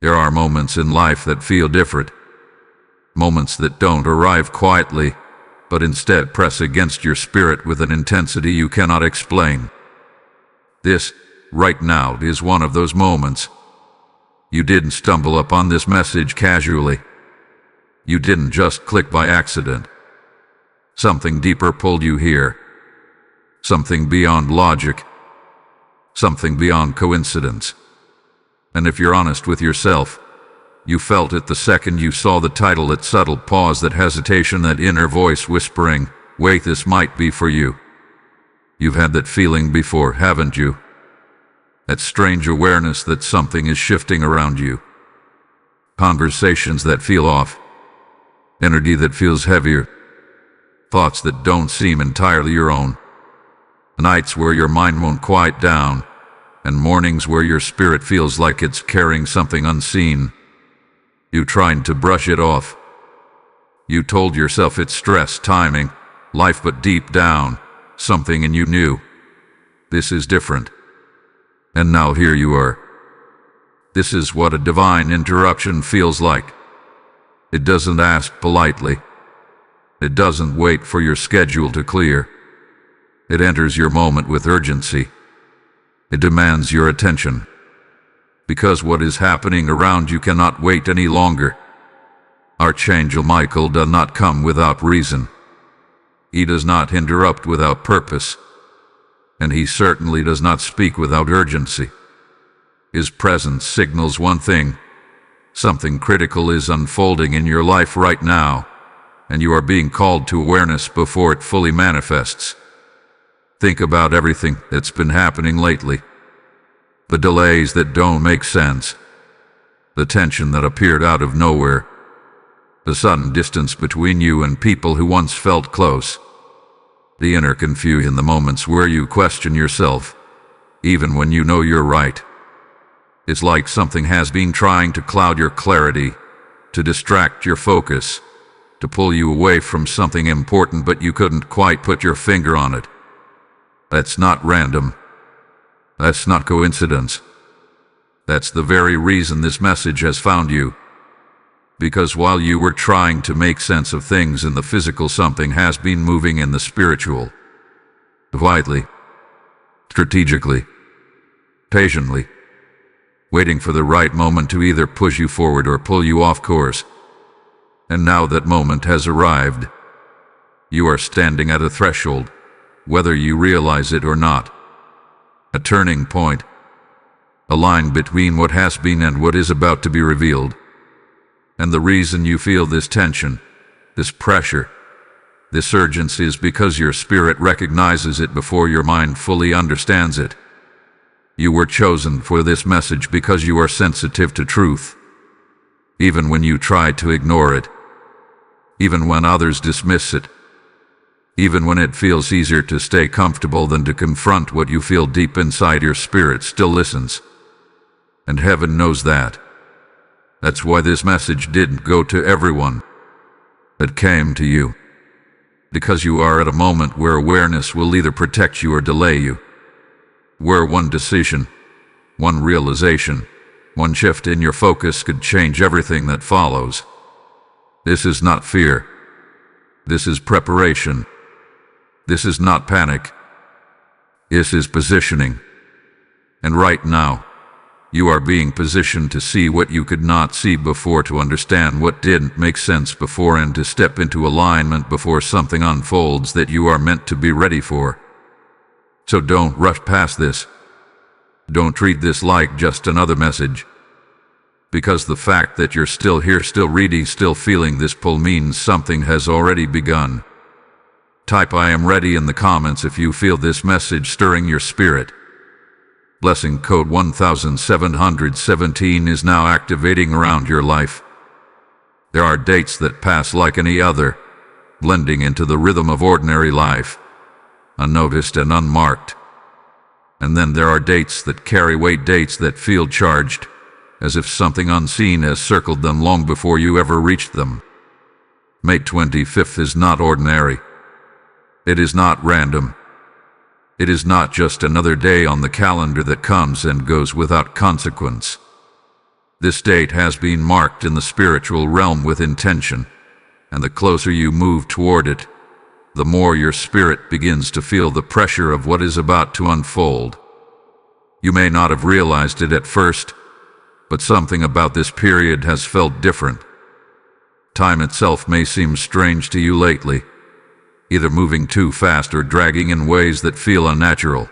There are moments in life that feel different. Moments that don't arrive quietly, but instead press against your spirit with an intensity you cannot explain. This, right now, is one of those moments. You didn't stumble upon this message casually. You didn't just click by accident. Something deeper pulled you here. Something beyond logic. Something beyond coincidence. And if you're honest with yourself, you felt it the second you saw the title, that subtle pause, that hesitation, that inner voice whispering, "Wait, this might be for you." You've had that feeling before, haven't you? That strange awareness that something is shifting around you. Conversations that feel off. Energy that feels heavier. Thoughts that don't seem entirely your own. Nights where your mind won't quiet down, and mornings where your spirit feels like it's carrying something unseen. You tried to brush it off. You told yourself it's stress, timing, life, but deep down, something in you knew. This is different. And now here you are. This is what a divine interruption feels like. It doesn't ask politely. It doesn't wait for your schedule to clear. It enters your moment with urgency. It demands your attention. Because what is happening around you cannot wait any longer. Archangel Michael does not come without reason. He does not interrupt without purpose. And he certainly does not speak without urgency. His presence signals one thing. Something critical is unfolding in your life right now, and you are being called to awareness before it fully manifests. Think about everything that's been happening lately. The delays that don't make sense. The tension that appeared out of nowhere. The sudden distance between you and people who once felt close. The inner confusion, the moments where you question yourself, even when you know you're right. It's like something has been trying to cloud your clarity, to distract your focus, to pull you away from something important, but you couldn't quite put your finger on it. That's not random. That's not coincidence. That's the very reason this message has found you. Because while you were trying to make sense of things in the physical, something has been moving in the spiritual. Quietly, strategically, patiently, waiting for the right moment to either push you forward or pull you off course. And now that moment has arrived. You are standing at a threshold, whether you realize it or not. A turning point. A line between what has been and what is about to be revealed. And the reason you feel this tension, this pressure, this urgency is because your spirit recognizes it before your mind fully understands it. You were chosen for this message because you are sensitive to truth. Even when you try to ignore it. Even when others dismiss it. Even when it feels easier to stay comfortable than to confront what you feel deep inside, your spirit still listens. And heaven knows that. That's why this message didn't go to everyone. It came to you. Because you are at a moment where awareness will either protect you or delay you. Where one decision, one realization, one shift in your focus could change everything that follows. This is not fear. This is preparation. This is not panic. This is positioning. And right now, you are being positioned to see what you could not see before, to understand what didn't make sense before, and to step into alignment before something unfolds that you are meant to be ready for. So don't rush past this. Don't treat this like just another message. Because the fact that you're still here, still reading, still feeling this pull means something has already begun. Type "I am ready" in the comments if you feel this message stirring your spirit. Blessing code 1717 is now activating around your life. There are dates that pass like any other, blending into the rhythm of ordinary life, unnoticed and unmarked. And then there are dates that carry weight, dates that feel charged, as if something unseen has circled them long before you ever reached them. May 25th is not ordinary. It is not random. It is not just another day on the calendar that comes and goes without consequence. This date has been marked in the spiritual realm with intention, and the closer you move toward it, the more your spirit begins to feel the pressure of what is about to unfold. You may not have realized it at first, but something about this period has felt different. Time itself may seem strange to you lately, either moving too fast or dragging in ways that feel unnatural.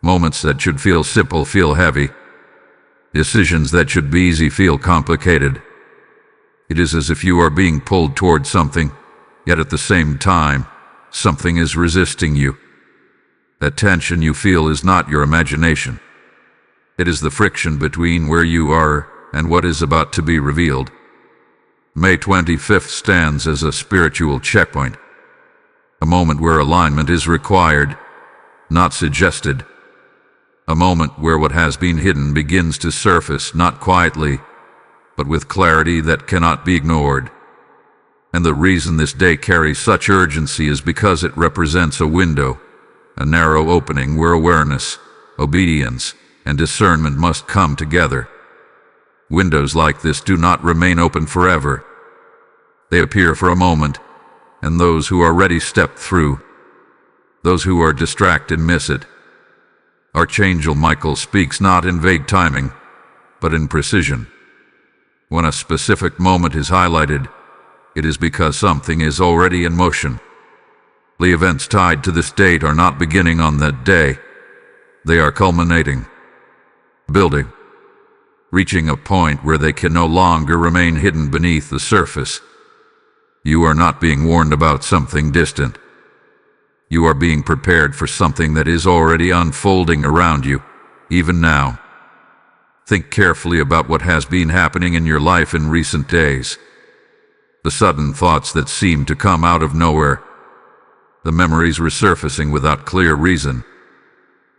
Moments that should feel simple feel heavy. Decisions that should be easy feel complicated. It is as if you are being pulled toward something, yet at the same time, something is resisting you. That tension you feel is not your imagination. It is the friction between where you are and what is about to be revealed. May 25th stands as a spiritual checkpoint, a moment where alignment is required, not suggested. A moment where what has been hidden begins to surface, not quietly, but with clarity that cannot be ignored. And the reason this day carries such urgency is because it represents a window, a narrow opening where awareness, obedience, and discernment must come together. Windows like this do not remain open forever. They appear for a moment, and those who are ready step through. Those who are distracted miss it. Archangel Michael speaks not in vague timing, but in precision. When a specific moment is highlighted, it is because something is already in motion. The events tied to this date are not beginning on that day. They are culminating, building, reaching a point where they can no longer remain hidden beneath the surface. You are not being warned about something distant. You are being prepared for something that is already unfolding around you, even now. Think carefully about what has been happening in your life in recent days. The sudden thoughts that seem to come out of nowhere. The memories resurfacing without clear reason.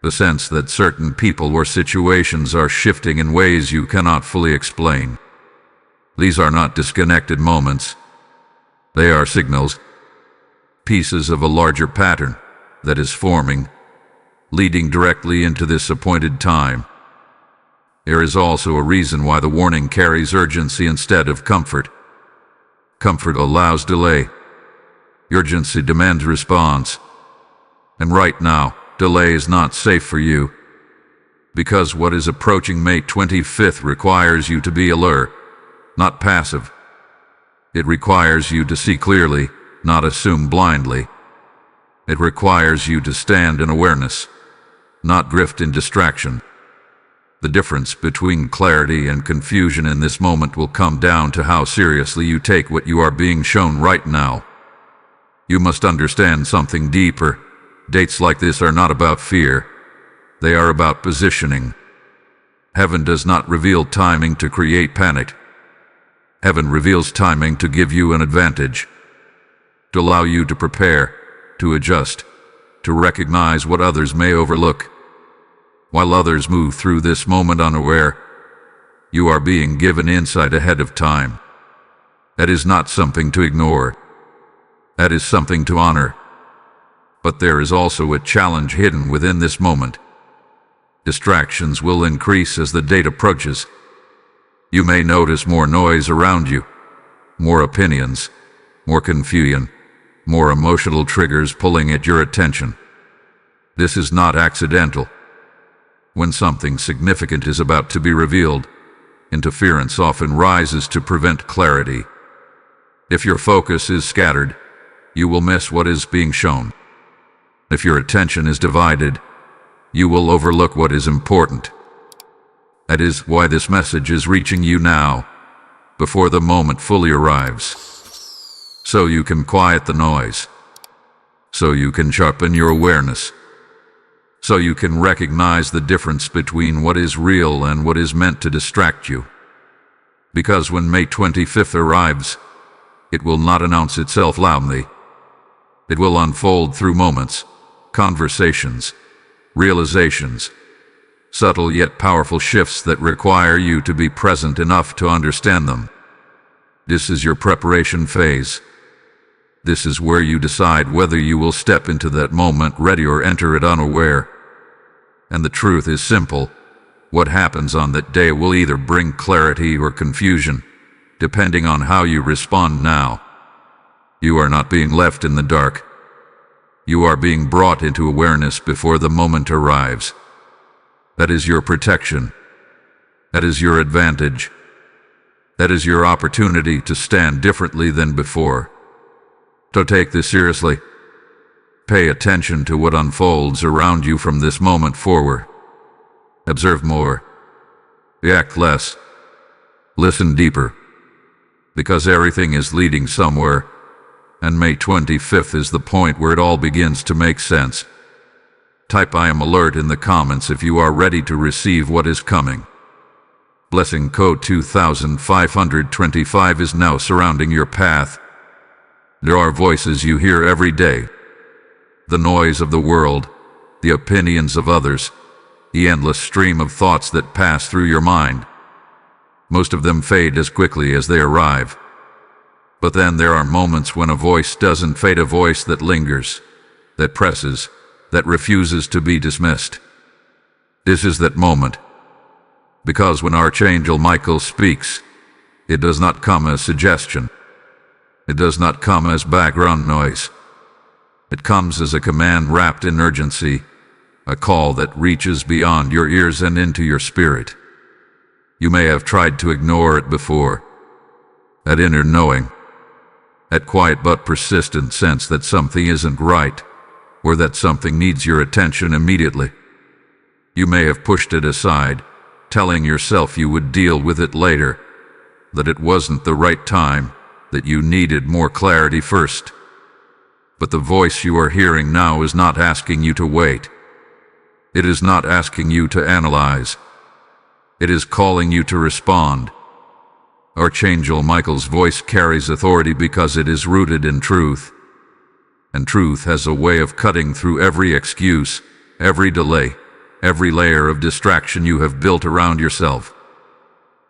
The sense that certain people or situations are shifting in ways you cannot fully explain. These are not disconnected moments. They are signals, pieces of a larger pattern that is forming, leading directly into this appointed time. There is also a reason why the warning carries urgency instead of comfort. Comfort allows delay. Urgency demands response. And right now, delay is not safe for you. Because what is approaching May 25th requires you to be alert, not passive. It requires you to see clearly, not assume blindly. It requires you to stand in awareness, not drift in distraction. The difference between clarity and confusion in this moment will come down to how seriously you take what you are being shown right now. You must understand something deeper. Dates like this are not about fear. They are about positioning. Heaven does not reveal timing to create panic. Heaven reveals timing to give you an advantage, to allow you to prepare, to adjust, to recognize what others may overlook. While others move through this moment unaware, you are being given insight ahead of time. That is not something to ignore. That is something to honor. But there is also a challenge hidden within this moment. Distractions will increase as the date approaches. You may notice more noise around you, more opinions, more confusion, more emotional triggers pulling at your attention. This is not accidental. When something significant is about to be revealed, interference often rises to prevent clarity. If your focus is scattered, you will miss what is being shown. If your attention is divided, you will overlook what is important. That is why this message is reaching you now, before the moment fully arrives. So you can quiet the noise. So you can sharpen your awareness. So you can recognize the difference between what is real and what is meant to distract you. Because when May 25th arrives, it will not announce itself loudly. It will unfold through moments, conversations, realizations, subtle yet powerful shifts that require you to be present enough to understand them. This is your preparation phase. This is where you decide whether you will step into that moment ready or enter it unaware. And the truth is simple. What happens on that day will either bring clarity or confusion, depending on how you respond now. You are not being left in the dark. You are being brought into awareness before the moment arrives. That is your protection. That is your advantage. That is your opportunity to stand differently than before. So take this seriously. Pay attention to what unfolds around you from this moment forward. Observe more. React less. Listen deeper. Because everything is leading somewhere, and May 25th is the point where it all begins to make sense. Type "I am alert" in the comments if you are ready to receive what is coming. Blessing code 2525 is now surrounding your path. There are voices you hear every day. The noise of the world, the opinions of others, the endless stream of thoughts that pass through your mind. Most of them fade as quickly as they arrive. But then there are moments when a voice doesn't fade, a voice that lingers, that presses, that refuses to be dismissed. This is that moment. Because when Archangel Michael speaks, it does not come as suggestion. It does not come as background noise. It comes as a command wrapped in urgency, a call that reaches beyond your ears and into your spirit. You may have tried to ignore it before. That inner knowing, that quiet but persistent sense that something isn't right, or that something needs your attention immediately. You may have pushed it aside, telling yourself you would deal with it later, that it wasn't the right time, that you needed more clarity first. But the voice you are hearing now is not asking you to wait. It is not asking you to analyze. It is calling you to respond. Archangel Michael's voice carries authority because it is rooted in truth. And truth has a way of cutting through every excuse, every delay, every layer of distraction you have built around yourself.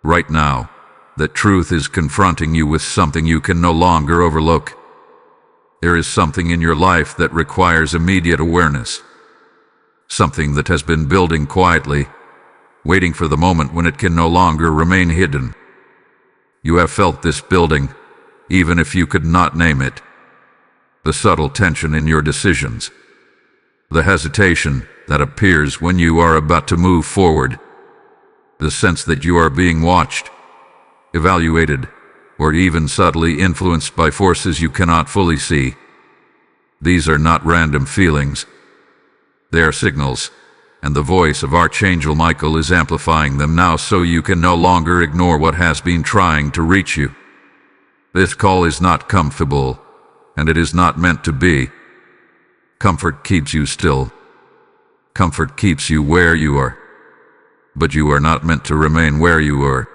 Right now, that truth is confronting you with something you can no longer overlook. There is something in your life that requires immediate awareness. Something that has been building quietly, waiting for the moment when it can no longer remain hidden. You have felt this building, even if you could not name it. The subtle tension in your decisions. The hesitation that appears when you are about to move forward. The sense that you are being watched, evaluated, or even subtly influenced by forces you cannot fully see. These are not random feelings. They are signals, and the voice of Archangel Michael is amplifying them now so you can no longer ignore what has been trying to reach you. This call is not comfortable, and it is not meant to be. Comfort keeps you still. Comfort keeps you where you are. But you are not meant to remain where you are.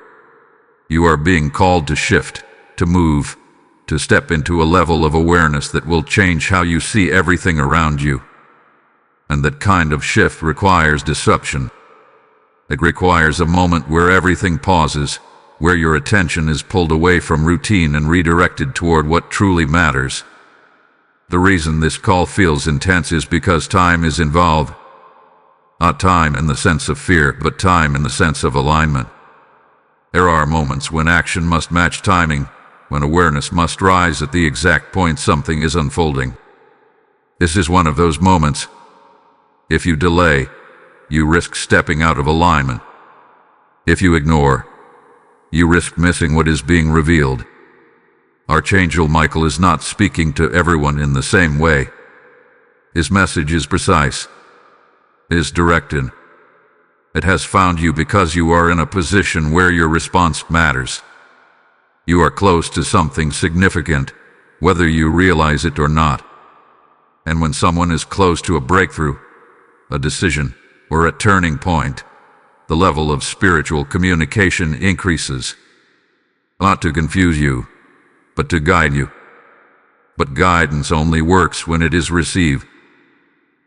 You are being called to shift, to move, to step into a level of awareness that will change how you see everything around you. And that kind of shift requires disruption. It requires a moment where everything pauses, where your attention is pulled away from routine and redirected toward what truly matters. The reason this call feels intense is because time is involved. Not time in the sense of fear, but time in the sense of alignment. There are moments when action must match timing, when awareness must rise at the exact point something is unfolding. This is one of those moments. If you delay, you risk stepping out of alignment. If you ignore, you risk missing what is being revealed. Archangel Michael is not speaking to everyone in the same way. His message is precise, is directed. It has found you because you are in a position where your response matters. You are close to something significant, whether you realize it or not. And when someone is close to a breakthrough, a decision, or a turning point, the level of spiritual communication increases. Not to confuse you, but to guide you. But guidance only works when it is received.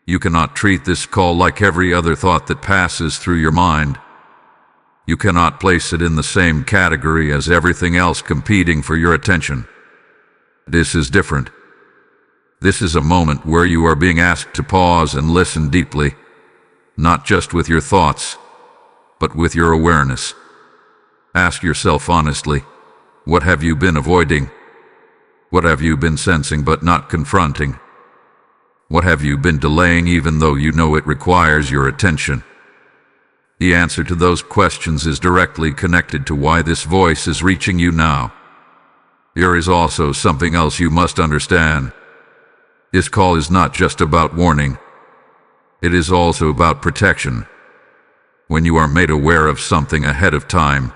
You cannot treat this call like every other thought that passes through your mind. You cannot place it in the same category as everything else competing for your attention. This is different. This is a moment where you are being asked to pause and listen deeply, not just with your thoughts, but with your awareness. Ask yourself honestly, what have you been avoiding? What have you been sensing but not confronting? What have you been delaying even though you know it requires your attention? The answer to those questions is directly connected to why this voice is reaching you now. There is also something else you must understand. This call is not just about warning. It is also about protection. When you are made aware of something ahead of time,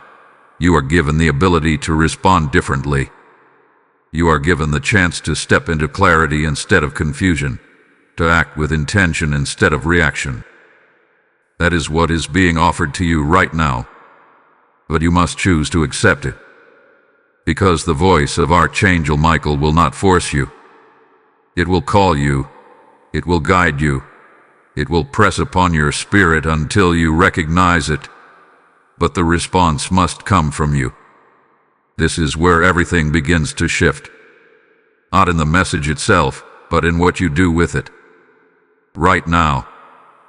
you are given the ability to respond differently. You are given the chance to step into clarity instead of confusion, to act with intention instead of reaction. That is what is being offered to you right now. But you must choose to accept it. Because the voice of Archangel Michael will not force you. It will call you. It will guide you. It will press upon your spirit until you recognize it. But the response must come from you. This is where everything begins to shift. Not in the message itself, but in what you do with it. Right now,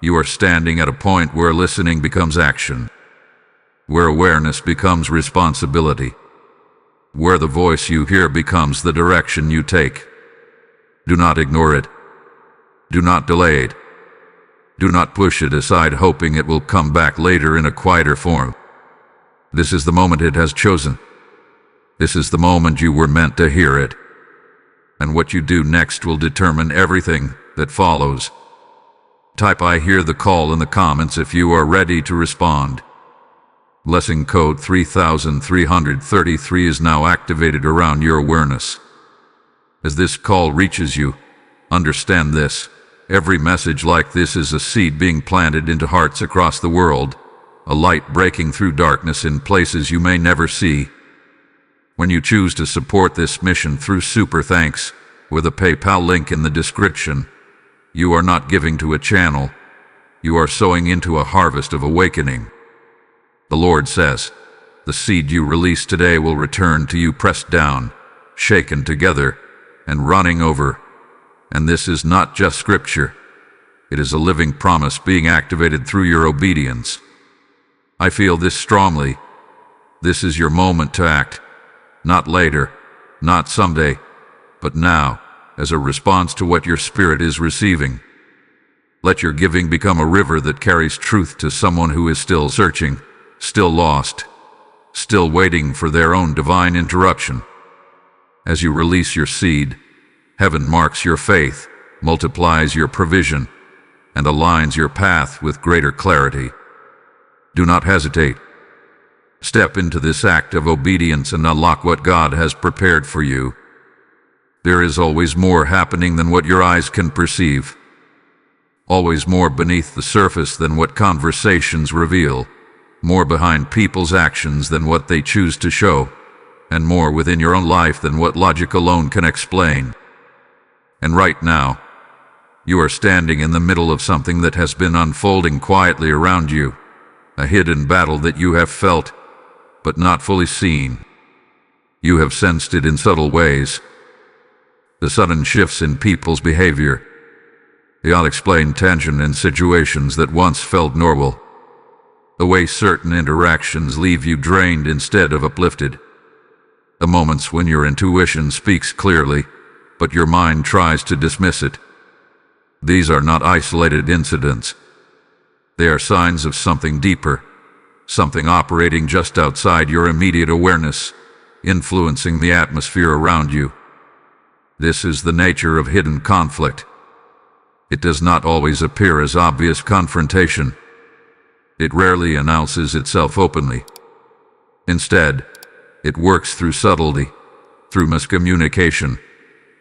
you are standing at a point where listening becomes action, where awareness becomes responsibility, where the voice you hear becomes the direction you take. Do not ignore it. Do not delay it. Do not push it aside hoping it will come back later in a quieter form. This is the moment it has chosen. This is the moment you were meant to hear it. And what you do next will determine everything that follows. Type "I hear the call" in the comments if you are ready to respond. Blessing code 3333 is now activated around your awareness. As this call reaches you, understand this. Every message like this is a seed being planted into hearts across the world, a light breaking through darkness in places you may never see. When you choose to support this mission through Super Thanks, with a PayPal link in the description, you are not giving to a channel, you are sowing into a harvest of awakening. The Lord says, the seed you release today will return to you pressed down, shaken together, and running over. And this is not just scripture. It is a living promise being activated through your obedience. I feel this strongly. This is your moment to act. Not later, not someday, but now, as a response to what your spirit is receiving. Let your giving become a river that carries truth to someone who is still searching, still lost, still waiting for their own divine interruption. As you release your seed, heaven marks your faith, multiplies your provision, and aligns your path with greater clarity. Do not hesitate. Step into this act of obedience and unlock what God has prepared for you. There is always more happening than what your eyes can perceive. Always more beneath the surface than what conversations reveal. More behind people's actions than what they choose to show. And more within your own life than what logic alone can explain. And right now, you are standing in the middle of something that has been unfolding quietly around you. A hidden battle that you have felt, but not fully seen. You have sensed it in subtle ways. The sudden shifts in people's behavior. The unexplained tension in situations that once felt normal. The way certain interactions leave you drained instead of uplifted. The moments when your intuition speaks clearly, but your mind tries to dismiss it. These are not isolated incidents. They are signs of something deeper, something operating just outside your immediate awareness, influencing the atmosphere around you. This is the nature of hidden conflict. It does not always appear as obvious confrontation. It rarely announces itself openly. Instead, it works through subtlety, through miscommunication,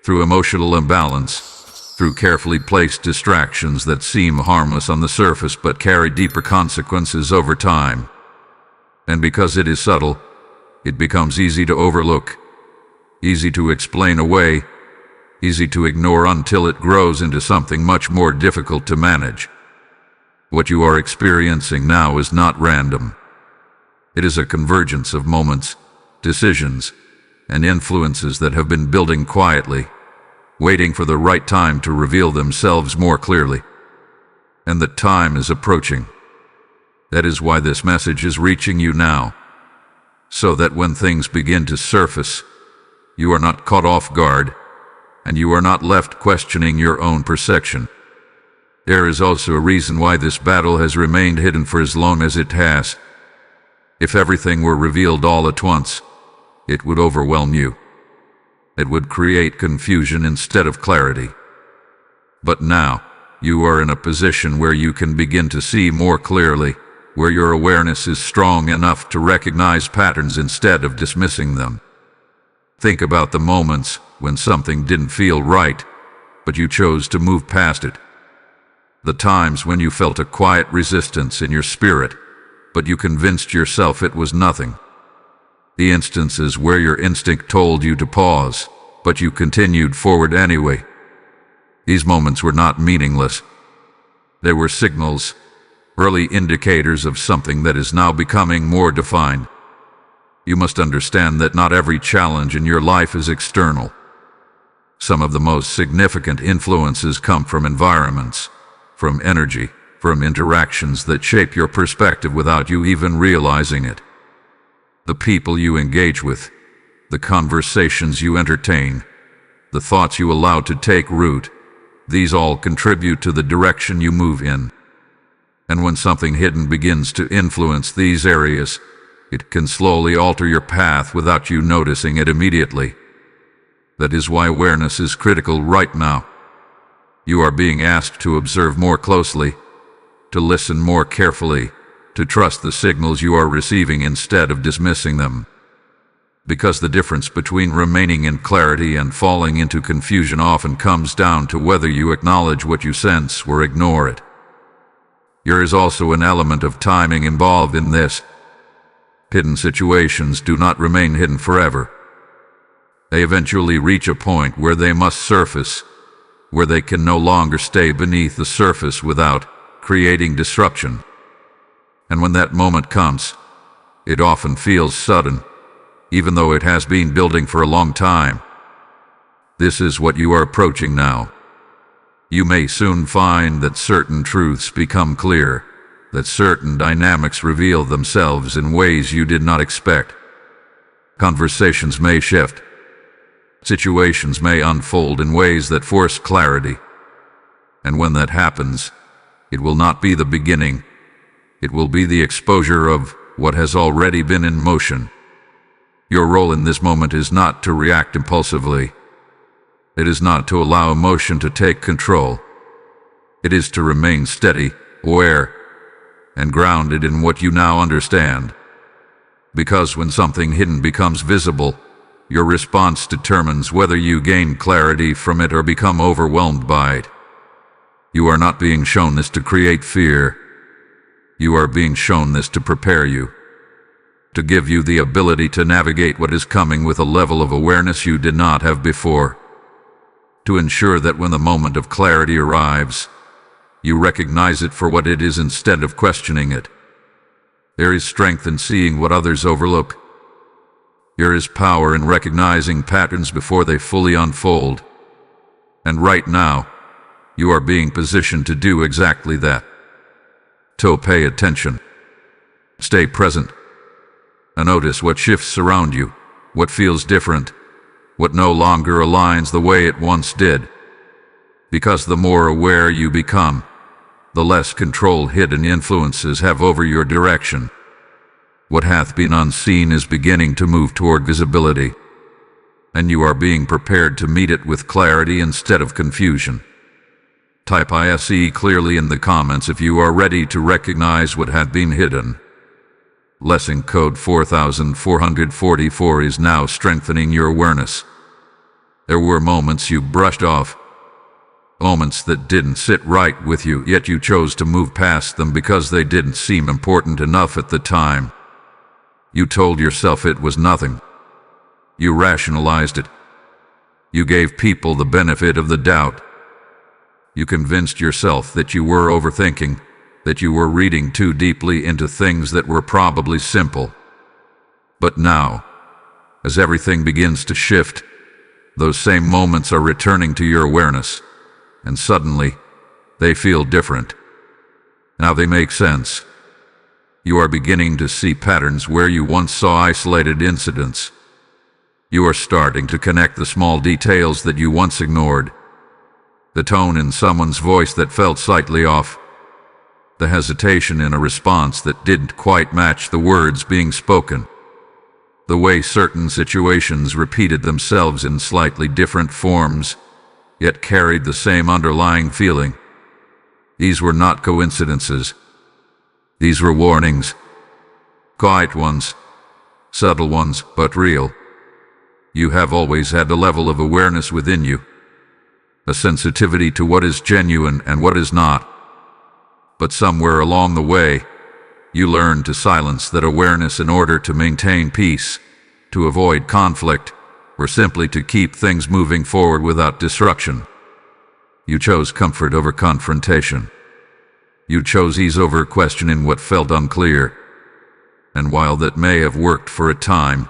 through emotional imbalance, through carefully placed distractions that seem harmless on the surface but carry deeper consequences over time. And because it is subtle, it becomes easy to overlook, easy to explain away, easy to ignore until it grows into something much more difficult to manage. What you are experiencing now is not random. It is a convergence of moments, decisions, and influences that have been building quietly, waiting for the right time to reveal themselves more clearly. And the time is approaching. That is why this message is reaching you now, so that when things begin to surface, you are not caught off guard, and you are not left questioning your own perception. There is also a reason why this battle has remained hidden for as long as it has. If everything were revealed all at once, it would overwhelm you. It would create confusion instead of clarity. But now, you are in a position where you can begin to see more clearly, where your awareness is strong enough to recognize patterns instead of dismissing them. Think about the moments when something didn't feel right, but you chose to move past it. The times when you felt a quiet resistance in your spirit, but you convinced yourself it was nothing. The instances where your instinct told you to pause, but you continued forward anyway. These moments were not meaningless. They were signals, early indicators of something that is now becoming more defined. You must understand that not every challenge in your life is external. Some of the most significant influences come from environments, from energy, from interactions that shape your perspective without you even realizing it. The people you engage with, the conversations you entertain, the thoughts you allow to take root, these all contribute to the direction you move in. And when something hidden begins to influence these areas, it can slowly alter your path without you noticing it immediately. That is why awareness is critical right now. You are being asked to observe more closely, to listen more carefully, to trust the signals you are receiving instead of dismissing them. Because the difference between remaining in clarity and falling into confusion often comes down to whether you acknowledge what you sense or ignore it. There is also an element of timing involved in this. Hidden situations do not remain hidden forever. They eventually reach a point where they must surface, where they can no longer stay beneath the surface without creating disruption. And when that moment comes, it often feels sudden, even though it has been building for a long time. This is what you are approaching now. You may soon find that certain truths become clear, that certain dynamics reveal themselves in ways you did not expect. Conversations may shift. Situations may unfold in ways that force clarity. And when that happens, it will not be the beginning. It will be the exposure of what has already been in motion. Your role in this moment is not to react impulsively. It is not to allow emotion to take control. It is to remain steady, aware, and grounded in what you now understand. Because when something hidden becomes visible, your response determines whether you gain clarity from it or become overwhelmed by it. You are not being shown this to create fear. You are being shown this to prepare you, to give you the ability to navigate what is coming with a level of awareness you did not have before, to ensure that when the moment of clarity arrives, you recognize it for what it is instead of questioning it. There is strength in seeing what others overlook. There is power in recognizing patterns before they fully unfold. And right now, you are being positioned to do exactly that. So pay attention. Stay present. And notice what shifts around you, what feels different, what no longer aligns the way it once did. Because the more aware you become, the less control hidden influences have over your direction. What hath been unseen is beginning to move toward visibility, and you are being prepared to meet it with clarity instead of confusion. Type ISE clearly in the comments if you are ready to recognize what had been hidden. Lesson code 4444 is now strengthening your awareness. There were moments you brushed off, moments that didn't sit right with you, yet you chose to move past them because they didn't seem important enough at the time. You told yourself it was nothing. You rationalized it. You gave people the benefit of the doubt. You convinced yourself that you were overthinking, that you were reading too deeply into things that were probably simple. But now, as everything begins to shift, those same moments are returning to your awareness, and suddenly, they feel different. Now they make sense. You are beginning to see patterns where you once saw isolated incidents. You are starting to connect the small details that you once ignored. The tone in someone's voice that felt slightly off. The hesitation in a response that didn't quite match the words being spoken. The way certain situations repeated themselves in slightly different forms, yet carried the same underlying feeling. These were not coincidences. These were warnings. Quiet ones, subtle ones, but real. You have always had a level of awareness within you, a sensitivity to what is genuine and what is not. But somewhere along the way, you learned to silence that awareness in order to maintain peace, to avoid conflict, or simply to keep things moving forward without disruption. You chose comfort over confrontation. You chose ease over questioning what felt unclear. And while that may have worked for a time,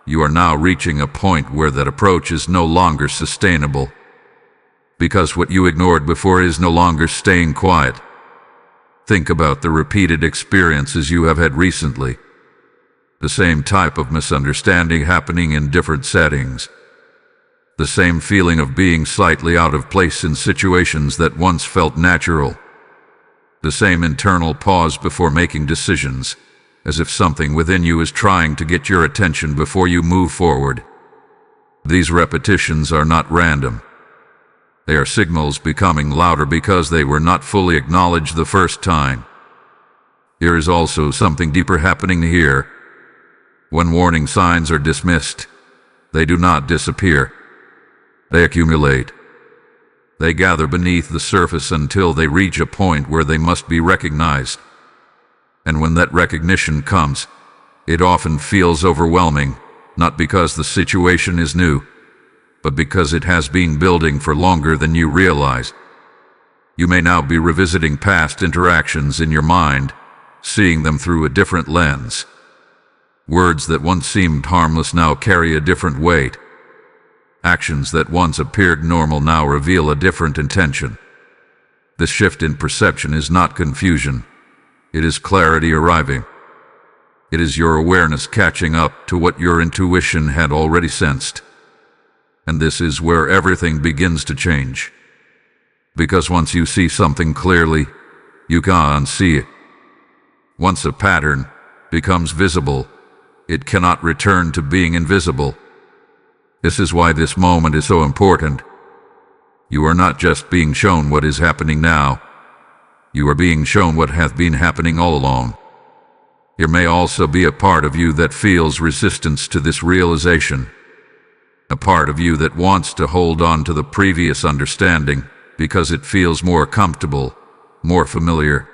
you are now reaching a point where that approach is no longer sustainable. Because what you ignored before is no longer staying quiet. Think about the repeated experiences you have had recently. The same type of misunderstanding happening in different settings. The same feeling of being slightly out of place in situations that once felt natural. The same internal pause before making decisions, as if something within you is trying to get your attention before you move forward. These repetitions are not random. They are signals becoming louder because they were not fully acknowledged the first time. There is also something deeper happening here. When warning signs are dismissed, they do not disappear. They accumulate. They gather beneath the surface until they reach a point where they must be recognized. And when that recognition comes, it often feels overwhelming, not because the situation is new, but because it has been building for longer than you realize. You may now be revisiting past interactions in your mind, seeing them through a different lens. Words that once seemed harmless now carry a different weight. Actions that once appeared normal now reveal a different intention. This shift in perception is not confusion. It is clarity arriving. It is your awareness catching up to what your intuition had already sensed. And this is where everything begins to change. Because once you see something clearly, you can't unsee it. Once a pattern becomes visible, it cannot return to being invisible. This is why this moment is so important. You are not just being shown what is happening now. You are being shown what hath been happening all along. There may also be a part of you that feels resistance to this realization. A part of you that wants to hold on to the previous understanding because it feels more comfortable, more familiar.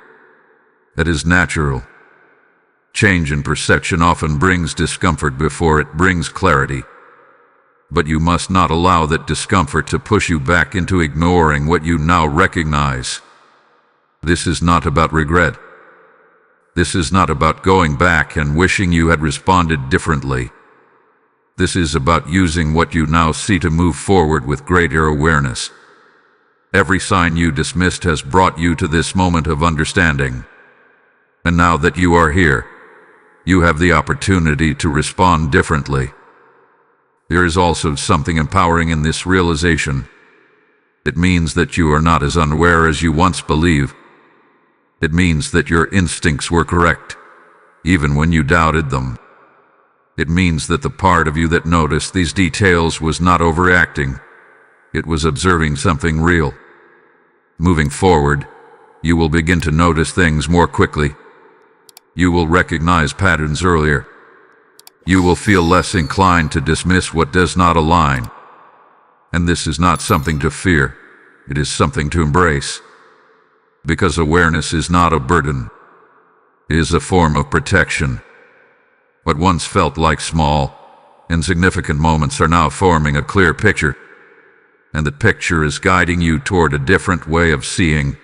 That is natural. Change in perception often brings discomfort before it brings clarity. But you must not allow that discomfort to push you back into ignoring what you now recognize. This is not about regret. This is not about going back and wishing you had responded differently. This is about using what you now see to move forward with greater awareness. Every sign you dismissed has brought you to this moment of understanding. And now that you are here, you have the opportunity to respond differently. There is also something empowering in this realization. It means that you are not as unaware as you once believed. It means that your instincts were correct, even when you doubted them. It means that the part of you that noticed these details was not overreacting. It was observing something real. Moving forward, you will begin to notice things more quickly. You will recognize patterns earlier. You will feel less inclined to dismiss what does not align. And this is not something to fear. It is something to embrace. Because awareness is not a burden. It is a form of protection. What once felt like small, insignificant moments are now forming a clear picture. And the picture is guiding you toward a different way of seeing,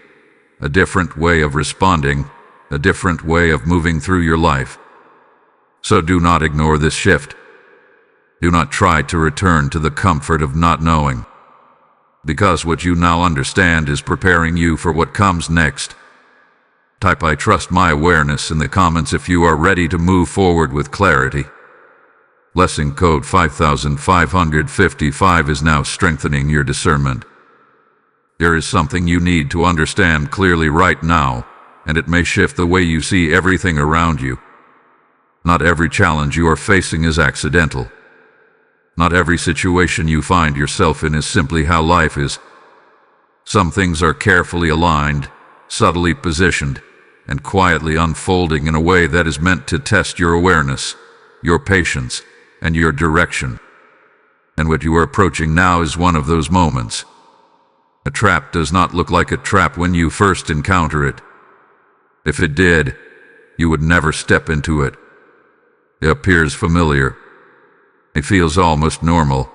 a different way of responding, a different way of moving through your life. So do not ignore this shift. Do not try to return to the comfort of not knowing. Because what you now understand is preparing you for what comes next. Type "I trust my awareness" in the comments if you are ready to move forward with clarity. Lesson code 5555 is now strengthening your discernment. There is something you need to understand clearly right now, and it may shift the way you see everything around you. Not every challenge you are facing is accidental. Not every situation you find yourself in is simply how life is. Some things are carefully aligned, subtly positioned, and quietly unfolding in a way that is meant to test your awareness, your patience, and your direction. And what you are approaching now is one of those moments. A trap does not look like a trap when you first encounter it. If it did, you would never step into it. It appears familiar. It feels almost normal.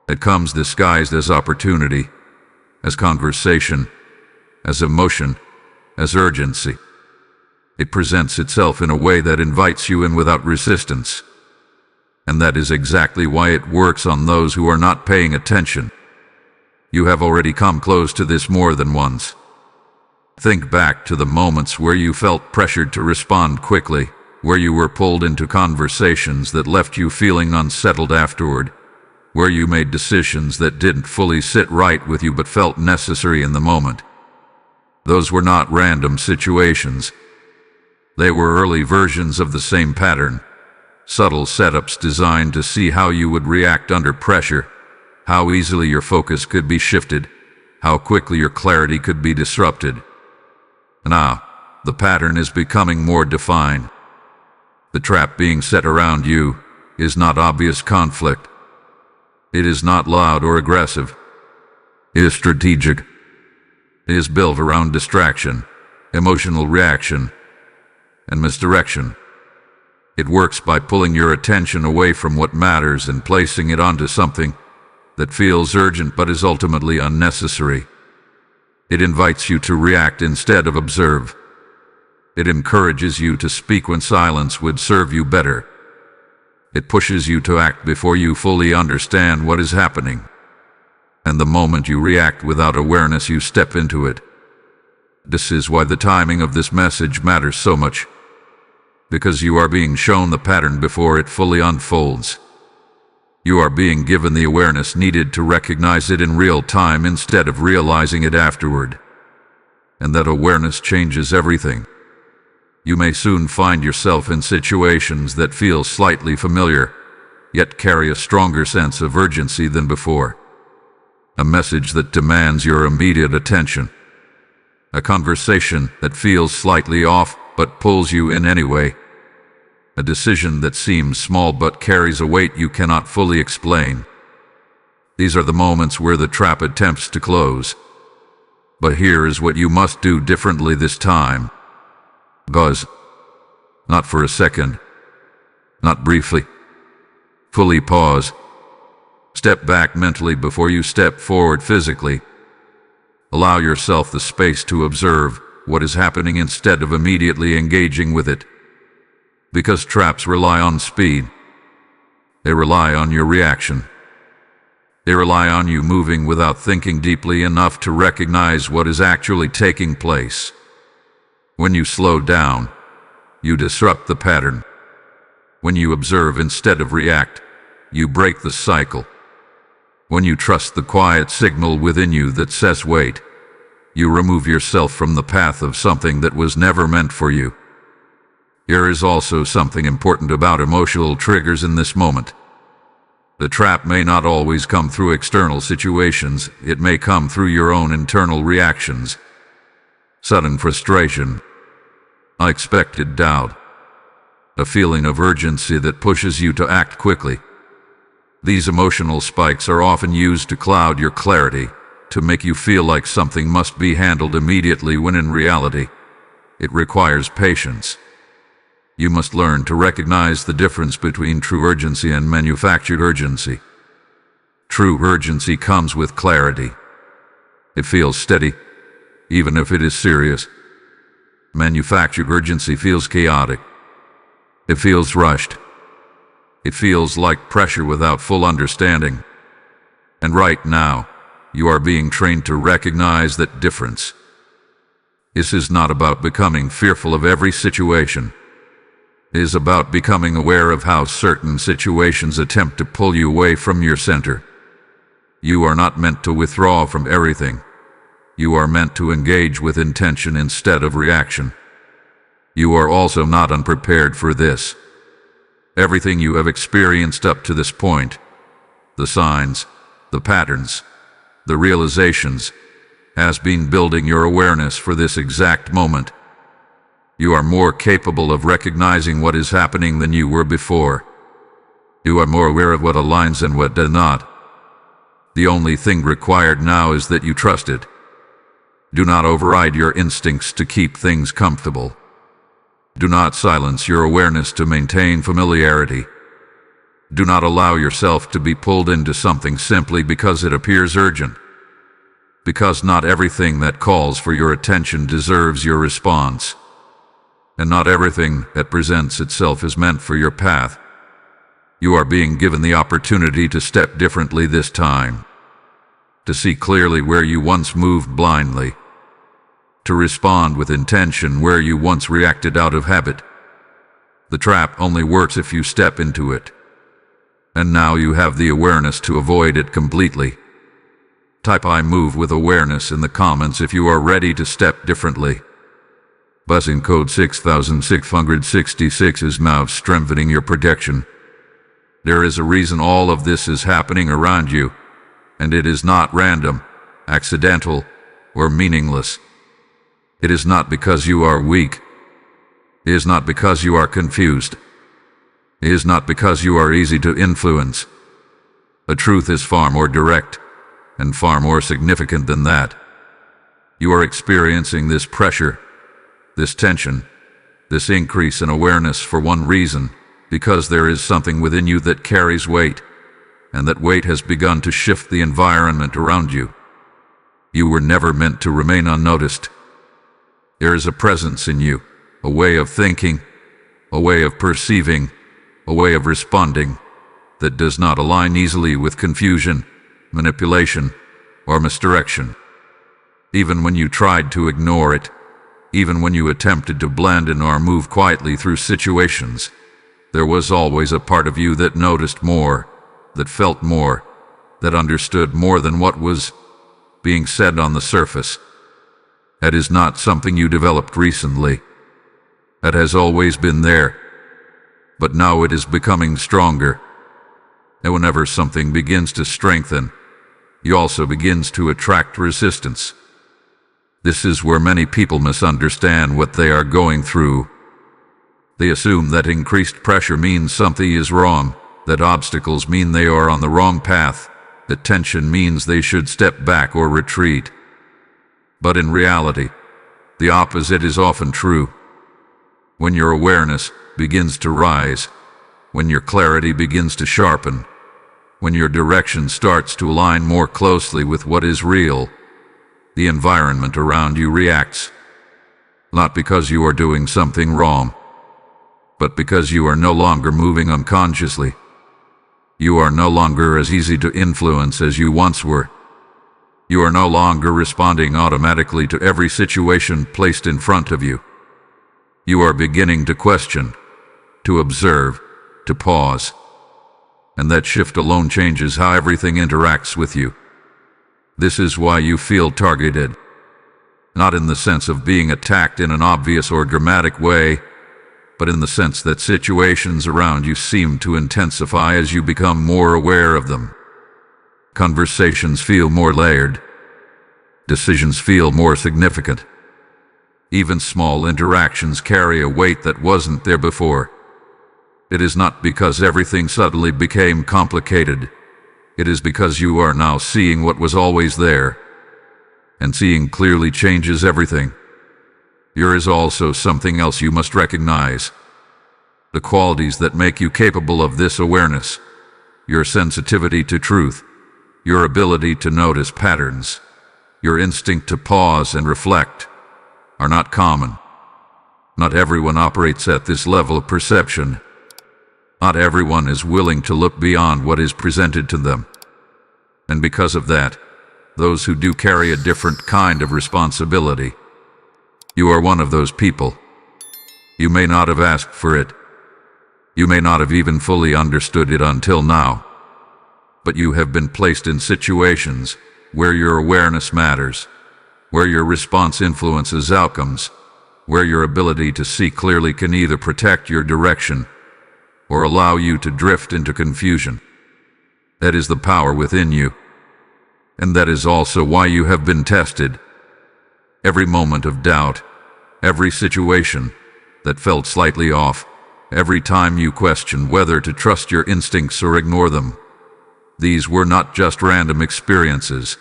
It comes disguised as opportunity, as conversation, as emotion, as urgency. It presents itself in a way that invites you in without resistance. And that is exactly why it works on those who are not paying attention. You have already come close to this more than once. Think back to the moments where you felt pressured to respond quickly, where you were pulled into conversations that left you feeling unsettled afterward, where you made decisions that didn't fully sit right with you but felt necessary in the moment. Those were not random situations. They were early versions of the same pattern, subtle setups designed to see how you would react under pressure, how easily your focus could be shifted, how quickly your clarity could be disrupted. Now, the pattern is becoming more defined. The trap being set around you is not obvious conflict. It is not loud or aggressive. It is strategic. It is built around distraction, emotional reaction, and misdirection. It works by pulling your attention away from what matters and placing it onto something that feels urgent but is ultimately unnecessary. It invites you to react instead of observe. It encourages you to speak when silence would serve you better. It pushes you to act before you fully understand what is happening. And the moment you react without awareness, you step into it. This is why the timing of this message matters so much. Because you are being shown the pattern before it fully unfolds. You are being given the awareness needed to recognize it in real time instead of realizing it afterward. And that awareness changes everything. You may soon find yourself in situations that feel slightly familiar, yet carry a stronger sense of urgency than before. A message that demands your immediate attention. A conversation that feels slightly off but pulls you in anyway. A decision that seems small but carries a weight you cannot fully explain. These are the moments where the trap attempts to close. But here is what you must do differently this time. Pause. Not for a second. Not briefly. Fully pause. Step back mentally before you step forward physically. Allow yourself the space to observe what is happening instead of immediately engaging with it. Because traps rely on speed. They rely on your reaction. They rely on you moving without thinking deeply enough to recognize what is actually taking place. When you slow down, you disrupt the pattern. When you observe instead of react, you break the cycle. When you trust the quiet signal within you that says wait, you remove yourself from the path of something that was never meant for you. There is also something important about emotional triggers in this moment. The trap may not always come through external situations, it may come through your own internal reactions. Sudden frustration, unexpected doubt, a feeling of urgency that pushes you to act quickly. These emotional spikes are often used to cloud your clarity, to make you feel like something must be handled immediately when in reality, it requires patience. You must learn to recognize the difference between true urgency and manufactured urgency. True urgency comes with clarity. It feels steady, even if it is serious. Manufactured urgency feels chaotic. It feels rushed. It feels like pressure without full understanding. And right now, you are being trained to recognize that difference. This is not about becoming fearful of every situation. It is about becoming aware of how certain situations attempt to pull you away from your center. You are not meant to withdraw from everything. You are meant to engage with intention instead of reaction. You are also not unprepared for this. Everything you have experienced up to this point, the signs, the patterns, the realizations, has been building your awareness for this exact moment. You are more capable of recognizing what is happening than you were before. You are more aware of what aligns and what does not. The only thing required now is that you trust it. Do not override your instincts to keep things comfortable. Do not silence your awareness to maintain familiarity. Do not allow yourself to be pulled into something simply because it appears urgent. Because not everything that calls for your attention deserves your response. And not everything that presents itself is meant for your path. You are being given the opportunity to step differently this time. To see clearly where you once moved blindly. To respond with intention where you once reacted out of habit. The trap only works if you step into it. And now you have the awareness to avoid it completely. Type "I move with awareness" in the comments if you are ready to step differently. Blessing code 6666 is now strengthening your protection. There is a reason all of this is happening around you, and it is not random, accidental, or meaningless. It is not because you are weak. It is not because you are confused. It is not because you are easy to influence. The truth is far more direct, and far more significant than that. You are experiencing this pressure, this tension, this increase in awareness for one reason, because there is something within you that carries weight, and that weight has begun to shift the environment around you. You were never meant to remain unnoticed. There is a presence in you, a way of thinking, a way of perceiving, a way of responding, that does not align easily with confusion, manipulation, or misdirection. Even when you tried to ignore it, even when you attempted to blend in or move quietly through situations, there was always a part of you that noticed more, that felt more, that understood more than what was being said on the surface. That is not something you developed recently. That has always been there, but now it is becoming stronger. And whenever something begins to strengthen, it also begins to attract resistance. This is where many people misunderstand what they are going through. They assume that increased pressure means something is wrong, that obstacles mean they are on the wrong path, that tension means they should step back or retreat. But in reality, the opposite is often true. When your awareness begins to rise, when your clarity begins to sharpen, when your direction starts to align more closely with what is real, the environment around you reacts. Not because you are doing something wrong, but because you are no longer moving unconsciously. You are no longer as easy to influence as you once were. You are no longer responding automatically to every situation placed in front of you. You are beginning to question, to observe, to pause. And that shift alone changes how everything interacts with you. This is why you feel targeted. Not in the sense of being attacked in an obvious or dramatic way, but in the sense that situations around you seem to intensify as you become more aware of them. Conversations feel more layered. Decisions feel more significant. Even small interactions carry a weight that wasn't there before. It is not because everything suddenly became complicated. It is because you are now seeing what was always there. And seeing clearly changes everything. There is also something else you must recognize. The qualities that make you capable of this awareness. Your sensitivity to truth. Your ability to notice patterns. Your instinct to pause and reflect are not common. Not everyone operates at this level of perception. Not everyone is willing to look beyond what is presented to them. And because of that, those who do carry a different kind of responsibility. You are one of those people. You may not have asked for it. You may not have even fully understood it until now. But you have been placed in situations where your awareness matters, where your response influences outcomes, where your ability to see clearly can either protect your direction or allow you to drift into confusion. That is the power within you. And that is also why you have been tested. Every moment of doubt, every situation that felt slightly off, every time you questioned whether to trust your instincts or ignore them, these were not just random experiences.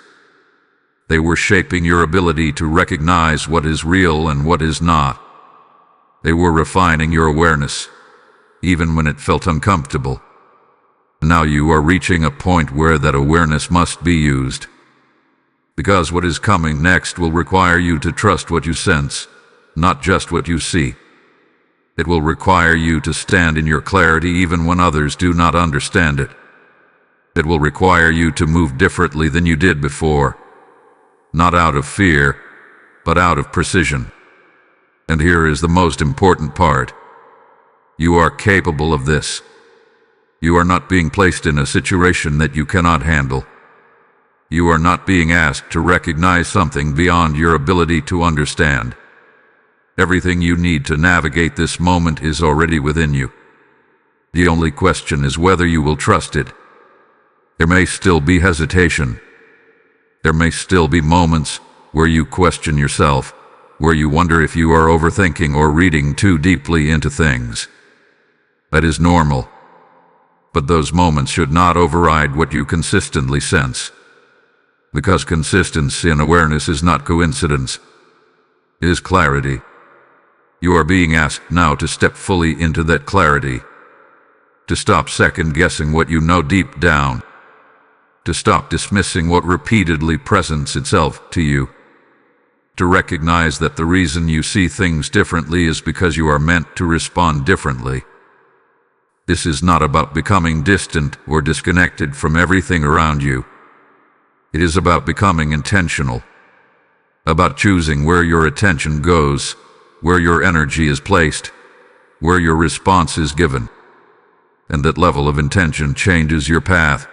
They were shaping your ability to recognize what is real and what is not. They were refining your awareness, even when it felt uncomfortable. Now you are reaching a point where that awareness must be used. Because what is coming next will require you to trust what you sense, not just what you see. It will require you to stand in your clarity even when others do not understand it. It will require you to move differently than you did before. Not out of fear, but out of precision. And here is the most important part. You are capable of this. You are not being placed in a situation that you cannot handle. You are not being asked to recognize something beyond your ability to understand. Everything you need to navigate this moment is already within you. The only question is whether you will trust it. There may still be hesitation. There may still be moments where you question yourself, where you wonder if you are overthinking or reading too deeply into things. That is normal. But those moments should not override what you consistently sense. Because consistency in awareness is not coincidence. It is clarity. You are being asked now to step fully into that clarity. To stop second-guessing what you know deep down. To stop dismissing what repeatedly presents itself to you. To recognize that the reason you see things differently is because you are meant to respond differently. This is not about becoming distant or disconnected from everything around you. It is about becoming intentional. About choosing where your attention goes, where your energy is placed, where your response is given. And that level of intention changes your path.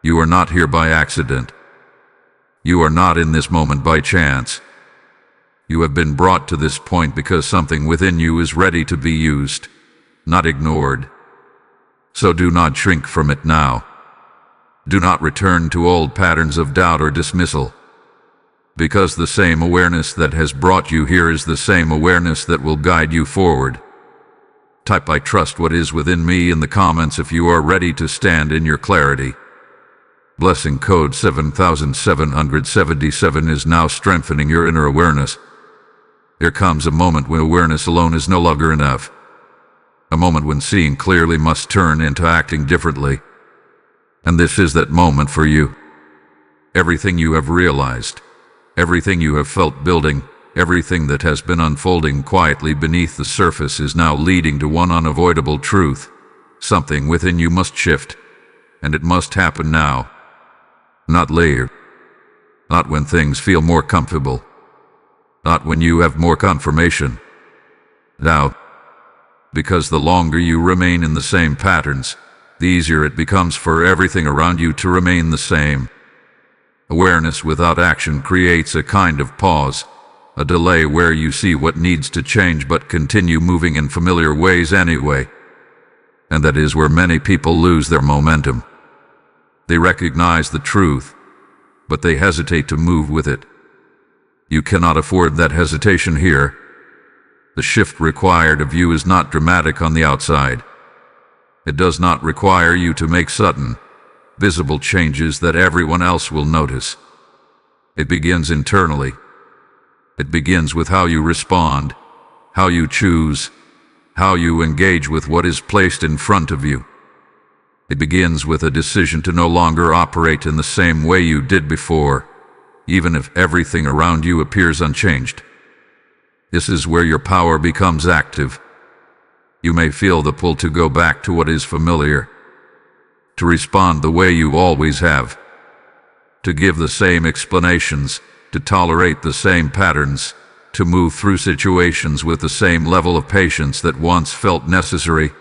You are not here by accident. You are not in this moment by chance. You have been brought to this point because something within you is ready to be used, not ignored. So do not shrink from it now. Do not return to old patterns of doubt or dismissal. Because the same awareness that has brought you here is the same awareness that will guide you forward. Type "I trust what is within me" in the comments if you are ready to stand in your clarity. Blessing code 7777 is now strengthening your inner awareness. There comes a moment when awareness alone is no longer enough. A moment when seeing clearly must turn into acting differently. And this is that moment for you. Everything you have realized, everything you have felt building, everything that has been unfolding quietly beneath the surface is now leading to one unavoidable truth. Something within you must shift, and it must happen now. Not later. Not when things feel more comfortable. Not when you have more confirmation. Now. Because the longer you remain in the same patterns, the easier it becomes for everything around you to remain the same. Awareness without action creates a kind of pause, a delay where you see what needs to change but continue moving in familiar ways anyway. And that is where many people lose their momentum. They recognize the truth, but they hesitate to move with it. You cannot afford that hesitation here. The shift required of you is not dramatic on the outside. It does not require you to make sudden, visible changes that everyone else will notice. It begins internally. It begins with how you respond, how you choose, how you engage with what is placed in front of you. It begins with a decision to no longer operate in the same way you did before, even if everything around you appears unchanged. This is where your power becomes active. You may feel the pull to go back to what is familiar, to respond the way you always have, to give the same explanations, to tolerate the same patterns, to move through situations with the same level of patience that once felt necessary.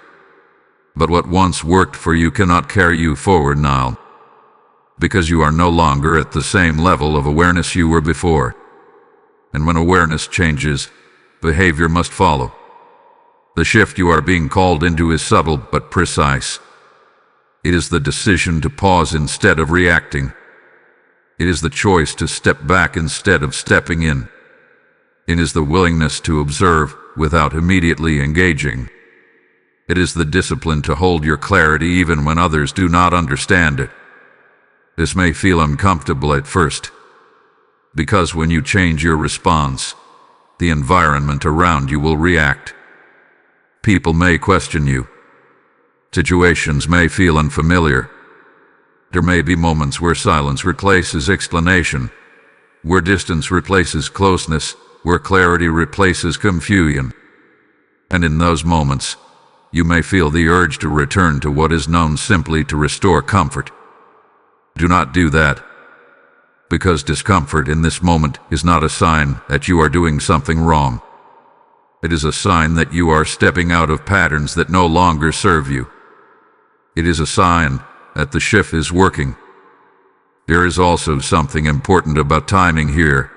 But what once worked for you cannot carry you forward now, because you are no longer at the same level of awareness you were before. And when awareness changes, behavior must follow. The shift you are being called into is subtle but precise. It is the decision to pause instead of reacting. It is the choice to step back instead of stepping in. It is the willingness to observe without immediately engaging. It is the discipline to hold your clarity even when others do not understand it. This may feel uncomfortable at first, because when you change your response, the environment around you will react. People may question you. Situations may feel unfamiliar. There may be moments where silence replaces explanation, where distance replaces closeness, where clarity replaces confusion. And in those moments, you may feel the urge to return to what is known simply to restore comfort. Do not do that, because discomfort in this moment is not a sign that you are doing something wrong. It is a sign that you are stepping out of patterns that no longer serve you. It is a sign that the shift is working. There is also something important about timing here.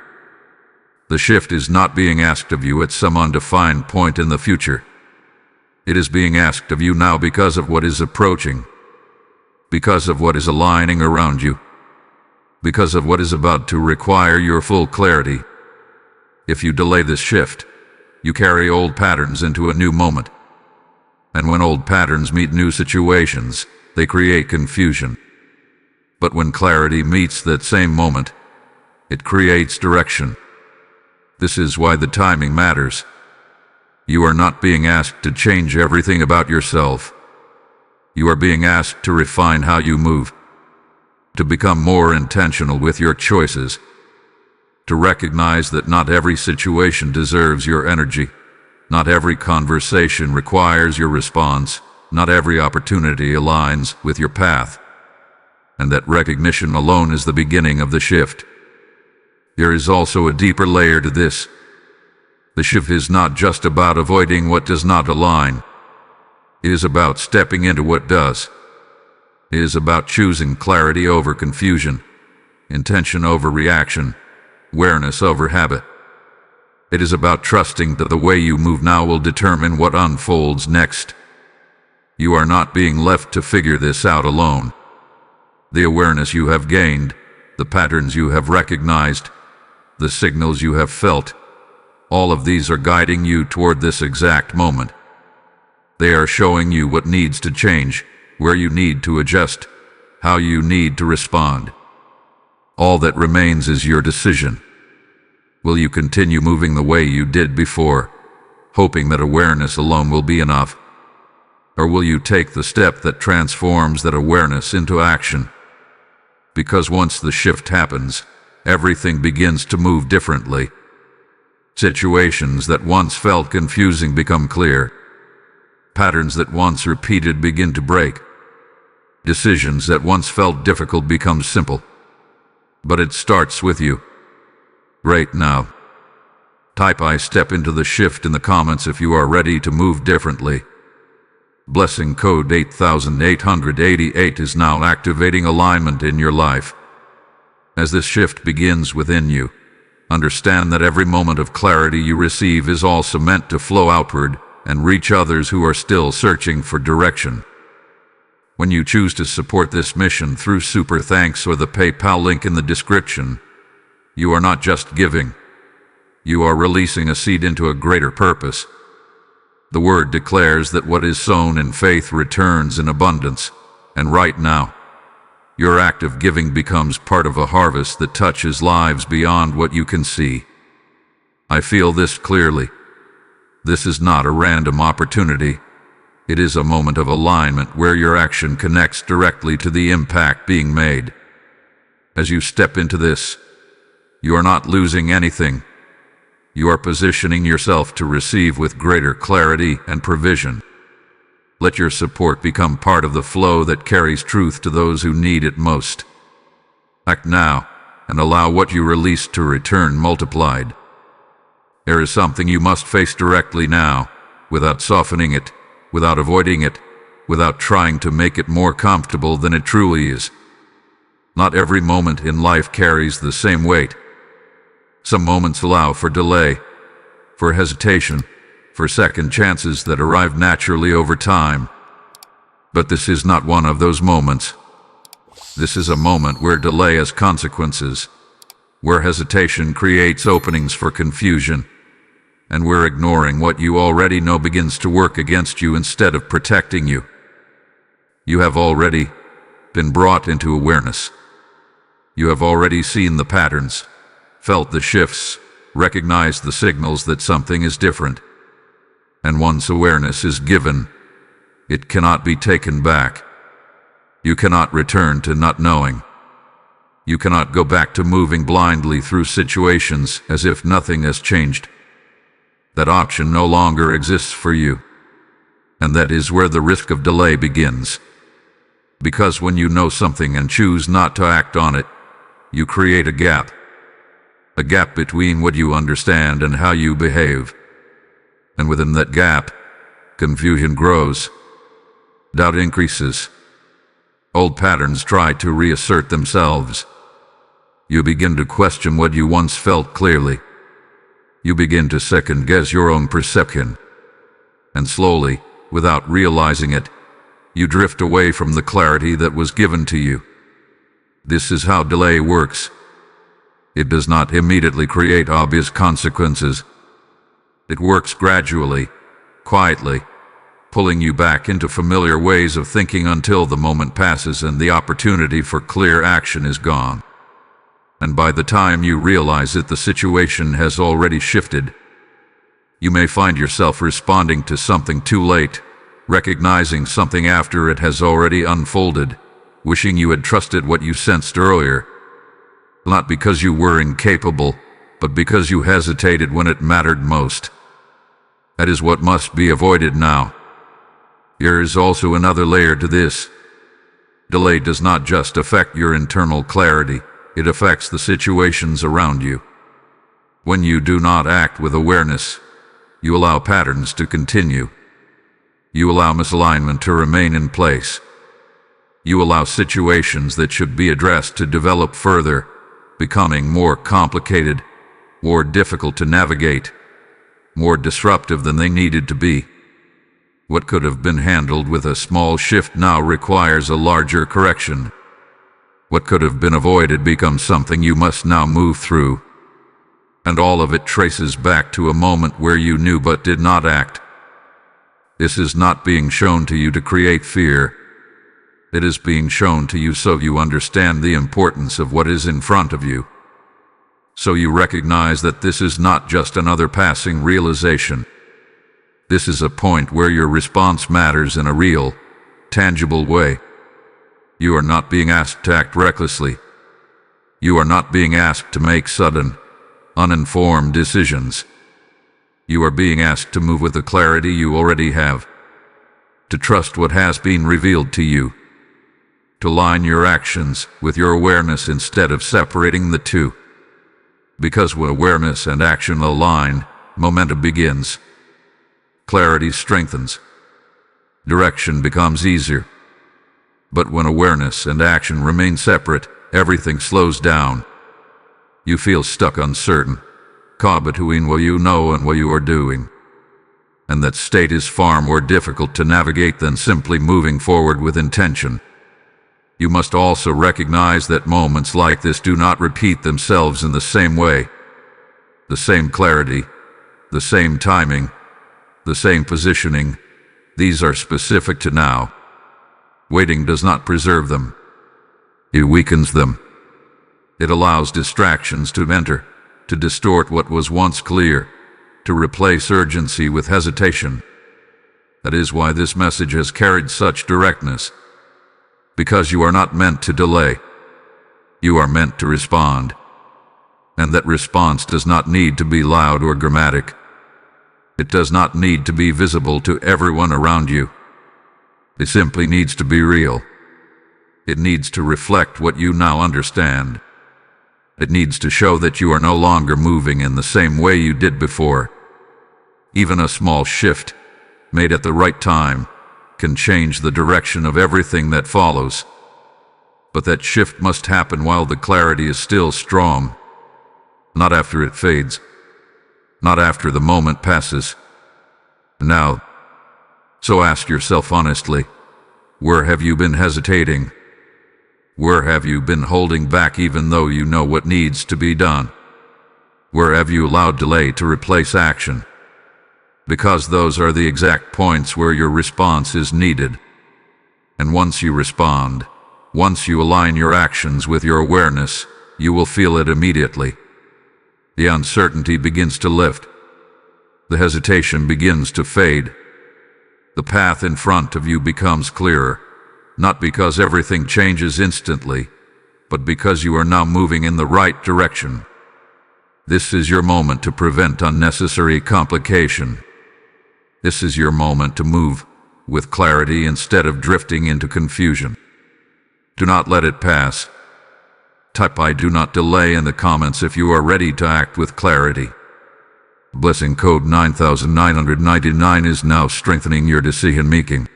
The shift is not being asked of you at some undefined point in the future. It is being asked of you now because of what is approaching, because of what is aligning around you, because of what is about to require your full clarity. If you delay this shift, you carry old patterns into a new moment. And when old patterns meet new situations, they create confusion. But when clarity meets that same moment, it creates direction. This is why the timing matters. You are not being asked to change everything about yourself. You are being asked to refine how you move, to become more intentional with your choices, to recognize that not every situation deserves your energy, not every conversation requires your response, not every opportunity aligns with your path, and that recognition alone is the beginning of the shift. There is also a deeper layer to this. The shift is not just about avoiding what does not align. It is about stepping into what does. It is about choosing clarity over confusion, intention over reaction, awareness over habit. It is about trusting that the way you move now will determine what unfolds next. You are not being left to figure this out alone. The awareness you have gained, the patterns you have recognized, the signals you have felt, all of these are guiding you toward this exact moment. They are showing you what needs to change, where you need to adjust, how you need to respond. All that remains is your decision. Will you continue moving the way you did before, hoping that awareness alone will be enough? Or will you take the step that transforms that awareness into action? Because once the shift happens, everything begins to move differently. Situations that once felt confusing become clear. Patterns that once repeated begin to break. Decisions that once felt difficult become simple. But it starts with you. Right now. Type "I step into the shift" in the comments if you are ready to move differently. Blessing code 8888 is now activating alignment in your life. As this shift begins within you, understand that every moment of clarity you receive is also meant to flow outward and reach others who are still searching for direction. When you choose to support this mission through Super Thanks or the PayPal link in the description, you are not just giving. You are releasing a seed into a greater purpose. The word declares that what is sown in faith returns in abundance, and right now, your act of giving becomes part of a harvest that touches lives beyond what you can see. I feel this clearly. This is not a random opportunity. It is a moment of alignment where your action connects directly to the impact being made. As you step into this, you are not losing anything. You are positioning yourself to receive with greater clarity and provision. Let your support become part of the flow that carries truth to those who need it most. Act now and allow what you release to return multiplied. There is something you must face directly now, without softening it, without avoiding it, without trying to make it more comfortable than it truly is. Not every moment in life carries the same weight. Some moments allow for delay, for hesitation, for second chances that arrive naturally over time. But this is not one of those moments. This is a moment where delay has consequences, where hesitation creates openings for confusion, and where ignoring what you already know begins to work against you instead of protecting you. You have already been brought into awareness. You have already seen the patterns, felt the shifts, recognized the signals that something is different. And once awareness is given, it cannot be taken back. You cannot return to not knowing. You cannot go back to moving blindly through situations as if nothing has changed. That option no longer exists for you. And that is where the risk of delay begins. Because when you know something and choose not to act on it, you create a gap. A gap between what you understand and how you behave. And within that gap, confusion grows. Doubt increases. Old patterns try to reassert themselves. You begin to question what you once felt clearly. You begin to second-guess your own perception. And slowly, without realizing it, you drift away from the clarity that was given to you. This is how delay works. It does not immediately create obvious consequences. It works gradually, quietly, pulling you back into familiar ways of thinking until the moment passes and the opportunity for clear action is gone. And by the time you realize it, the situation has already shifted. You may find yourself responding to something too late, recognizing something after it has already unfolded, wishing you had trusted what you sensed earlier. Not because you were incapable, but because you hesitated when it mattered most. That is what must be avoided now. There is also another layer to this. Delay does not just affect your internal clarity, it affects the situations around you. When you do not act with awareness, you allow patterns to continue. You allow misalignment to remain in place. You allow situations that should be addressed to develop further, becoming more complicated, more difficult to navigate, more disruptive than they needed to be. What could have been handled with a small shift now requires a larger correction. What could have been avoided becomes something you must now move through. And all of it traces back to a moment where you knew but did not act. This is not being shown to you to create fear. It is being shown to you so you understand the importance of what is in front of you. So you recognize that this is not just another passing realization. This is a point where your response matters in a real, tangible way. You are not being asked to act recklessly. You are not being asked to make sudden, uninformed decisions. You are being asked to move with the clarity you already have, to trust what has been revealed to you, to line your actions with your awareness instead of separating the two. Because when awareness and action align, momentum begins. Clarity strengthens. Direction becomes easier. But when awareness and action remain separate, everything slows down. You feel stuck, uncertain, caught between what you know and what you are doing. And that state is far more difficult to navigate than simply moving forward with intention. You must also recognize that moments like this do not repeat themselves in the same way. The same clarity, the same timing, the same positioning, these are specific to now. Waiting does not preserve them. It weakens them. It allows distractions to enter, to distort what was once clear, to replace urgency with hesitation. That is why this message has carried such directness. Because you are not meant to delay. You are meant to respond. And that response does not need to be loud or dramatic. It does not need to be visible to everyone around you. It simply needs to be real. It needs to reflect what you now understand. It needs to show that you are no longer moving in the same way you did before. Even a small shift, made at the right time, can change the direction of everything that follows. But that shift must happen while the clarity is still strong, not after it fades, not after the moment passes. Now, so ask yourself honestly, where have you been hesitating? Where have you been holding back even though you know what needs to be done? Where have you allowed delay to replace action? Because those are the exact points where your response is needed. And once you respond, once you align your actions with your awareness, you will feel it immediately. The uncertainty begins to lift. The hesitation begins to fade. The path in front of you becomes clearer, not because everything changes instantly, but because you are now moving in the right direction. This is your moment to prevent unnecessary complication. This is your moment to move with clarity instead of drifting into confusion. Do not let it pass. Type "I do not delay" in the comments if you are ready to act with clarity. Blessing code 9999 is now strengthening your decision making.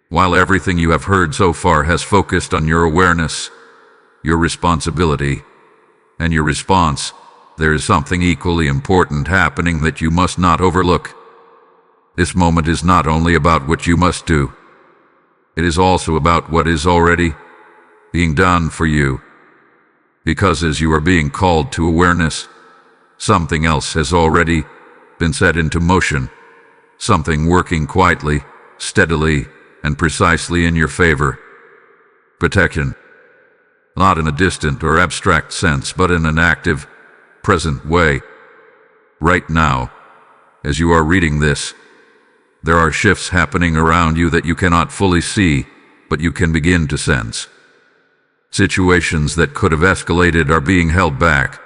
While everything you have heard so far has focused on your awareness, your responsibility, and your response, there is something equally important happening that you must not overlook. This moment is not only about what you must do, it is also about what is already being done for you. Because as you are being called to awareness, something else has already been set into motion, something working quietly, steadily, and precisely in your favor. Protection. Not in a distant or abstract sense, but in an active, present way. Right now, as you are reading this, there are shifts happening around you that you cannot fully see, but you can begin to sense. Situations that could have escalated are being held back.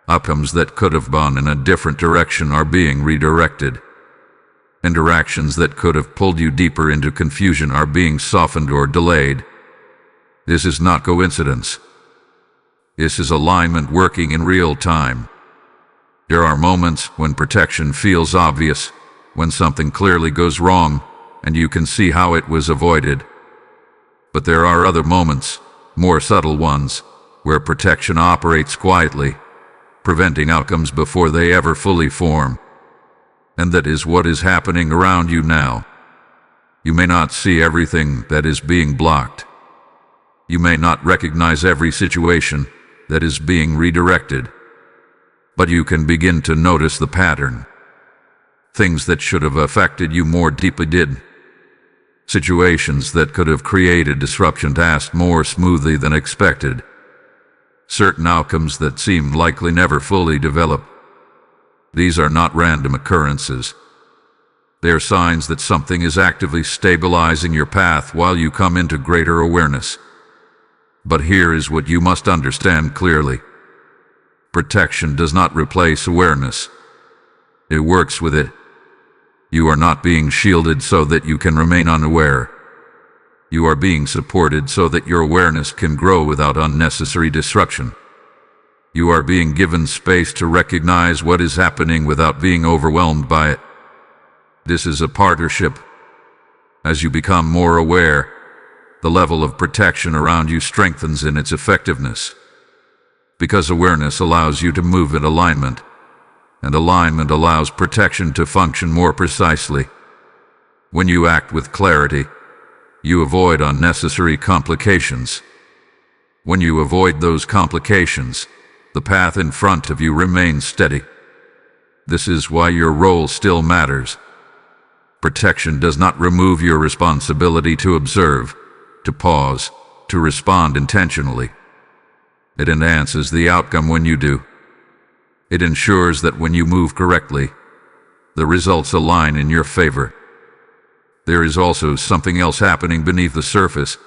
Outcomes that could have gone in a different direction are being redirected. Interactions that could have pulled you deeper into confusion are being softened or delayed. This is not coincidence. This is alignment working in real time. There are moments when protection feels obvious, when something clearly goes wrong, and you can see how it was avoided. But there are other moments, more subtle ones, where protection operates quietly, preventing outcomes before they ever fully form. And that is what is happening around you now. You may not see everything that is being blocked. You may not recognize every situation that is being redirected. But you can begin to notice the pattern. Things that should have affected you more deeply did. Situations that could have created disruption passed more smoothly than expected. Certain outcomes that seemed likely never fully develop. These are not random occurrences. They are signs that something is actively stabilizing your path while you come into greater awareness. But here is what you must understand clearly. Protection does not replace awareness. It works with it. You are not being shielded so that you can remain unaware. You are being supported so that your awareness can grow without unnecessary disruption. You are being given space to recognize what is happening without being overwhelmed by it. This is a partnership. As you become more aware, the level of protection around you strengthens in its effectiveness. Because awareness allows you to move in alignment, and alignment allows protection to function more precisely. When you act with clarity, you avoid unnecessary complications. When you avoid those complications, the path in front of you remains steady. This is why your role still matters. Protection does not remove your responsibility to observe, to pause, to respond intentionally. It enhances the outcome when you do. It ensures that when you move correctly, the results align in your favor. There is also something else happening beneath the surface.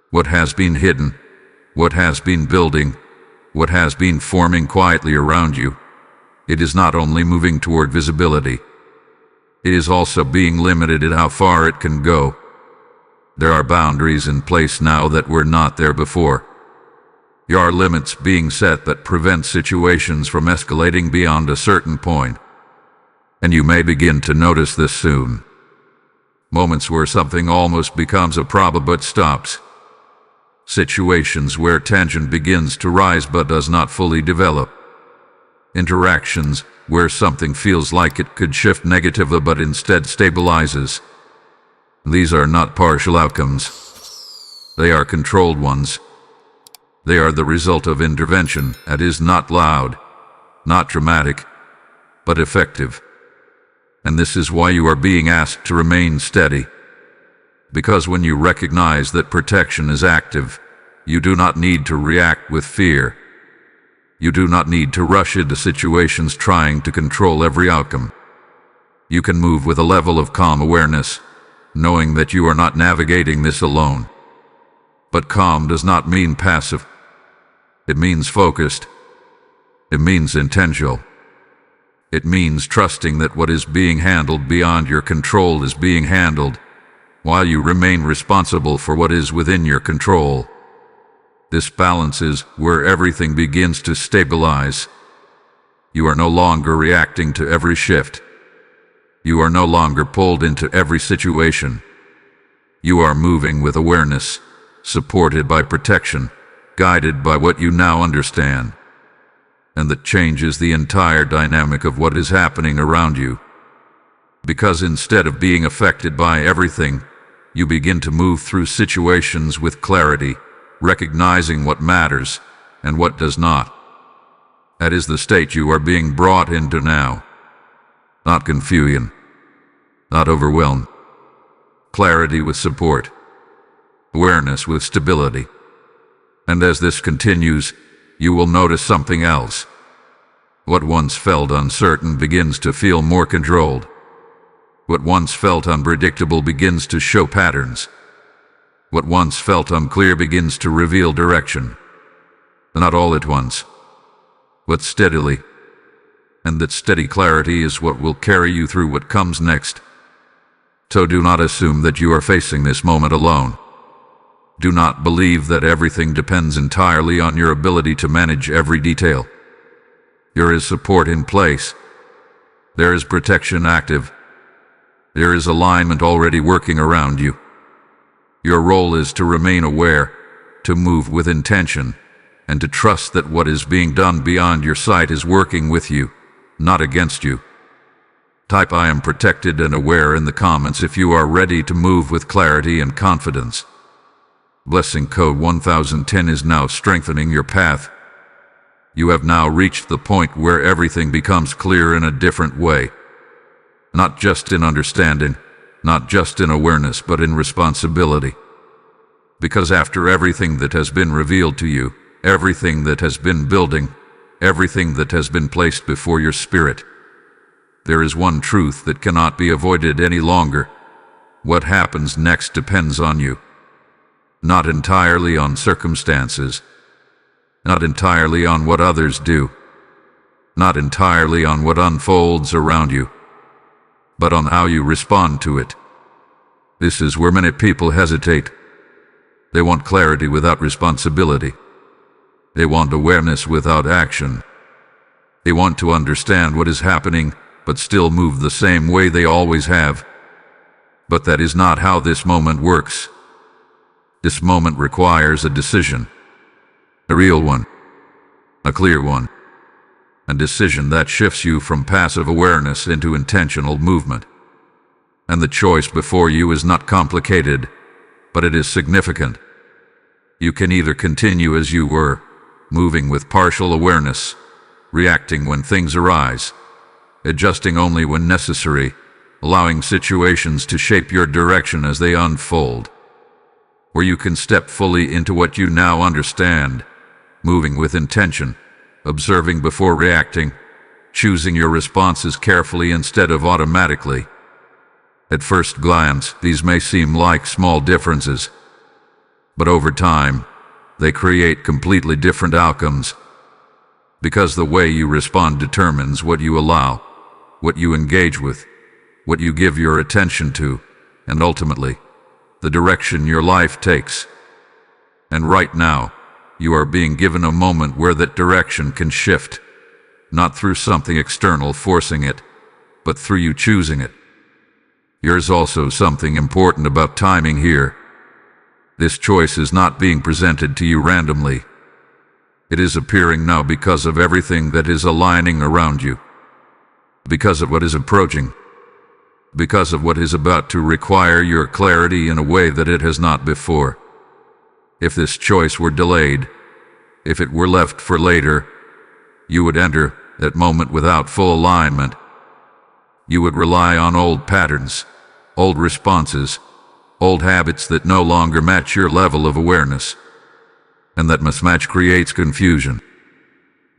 What has been hidden, what has been building, what has been forming quietly around you, it is not only moving toward visibility, it is also being limited in how far it can go. There are boundaries in place now that were not there before. There are limits being set that prevent situations from escalating beyond a certain point. And you may begin to notice this soon. Moments where something almost becomes a problem but stops. Situations where tension begins to rise but does not fully develop. Interactions where something feels like it could shift negatively but instead stabilizes. These are not partial outcomes. They are controlled ones. They are the result of intervention that is not loud, not dramatic, but effective. And this is why you are being asked to remain steady. Because when you recognize that protection is active, you do not need to react with fear. You do not need to rush into situations trying to control every outcome. You can move with a level of calm awareness, knowing that you are not navigating this alone. But calm does not mean passive. It means focused. It means intentional. It means trusting that what is being handled beyond your control is being handled, while you remain responsible for what is within your control. This balance is where everything begins to stabilize. You are no longer reacting to every shift. You are no longer pulled into every situation. You are moving with awareness, supported by protection, guided by what you now understand. And that changes the entire dynamic of what is happening around you. Because instead of being affected by everything, you begin to move through situations with clarity, recognizing what matters and what does not. That is the state you are being brought into now. Not confusion, not overwhelmed. Clarity with support. Awareness with stability. And as this continues, you will notice something else. What once felt uncertain begins to feel more controlled. What once felt unpredictable begins to show patterns. What once felt unclear begins to reveal direction. Not all at once, but steadily. And that steady clarity is what will carry you through what comes next. So do not assume that you are facing this moment alone. Do not believe that everything depends entirely on your ability to manage every detail. There is support in place. There is protection active. There is alignment already working around you. Your role is to remain aware, to move with intention, and to trust that what is being done beyond your sight is working with you, not against you. Type "I am protected and aware" in the comments if you are ready to move with clarity and confidence. Blessing code 1010 is now strengthening your path. You have now reached the point where everything becomes clear in a different way. Not just in understanding, not just in awareness, but in responsibility. Because after everything that has been revealed to you, everything that has been building, everything that has been placed before your spirit, there is one truth that cannot be avoided any longer. What happens next depends on you. Not entirely on circumstances. Not entirely on what others do. Not entirely on what unfolds around you. But on how you respond to it. This is where many people hesitate. They want clarity without responsibility. They want awareness without action. They want to understand what is happening, but still move the same way they always have. But that is not how this moment works. This moment requires a decision. A real one. A clear one. A decision that shifts you from passive awareness into intentional movement. And the choice before you is not complicated, but it is significant. You can either continue as you were, moving with partial awareness, reacting when things arise, adjusting only when necessary, allowing situations to shape your direction as they unfold. Or you can step fully into what you now understand, moving with intention, observing before reacting, choosing your responses carefully instead of automatically. At first glance, these may seem like small differences, but over time, they create completely different outcomes. Because the way you respond determines what you allow, what you engage with, what you give your attention to, and ultimately, the direction your life takes. And right now, you are being given a moment where that direction can shift, not through something external forcing it, but through you choosing it. There's also something important about timing here. This choice is not being presented to you randomly. It is appearing now because of everything that is aligning around you, because of what is approaching, because of what is about to require your clarity in a way that it has not before. If this choice were delayed, if it were left for later, you would enter that moment without full alignment. You would rely on old patterns, old responses, old habits that no longer match your level of awareness. And that mismatch creates confusion.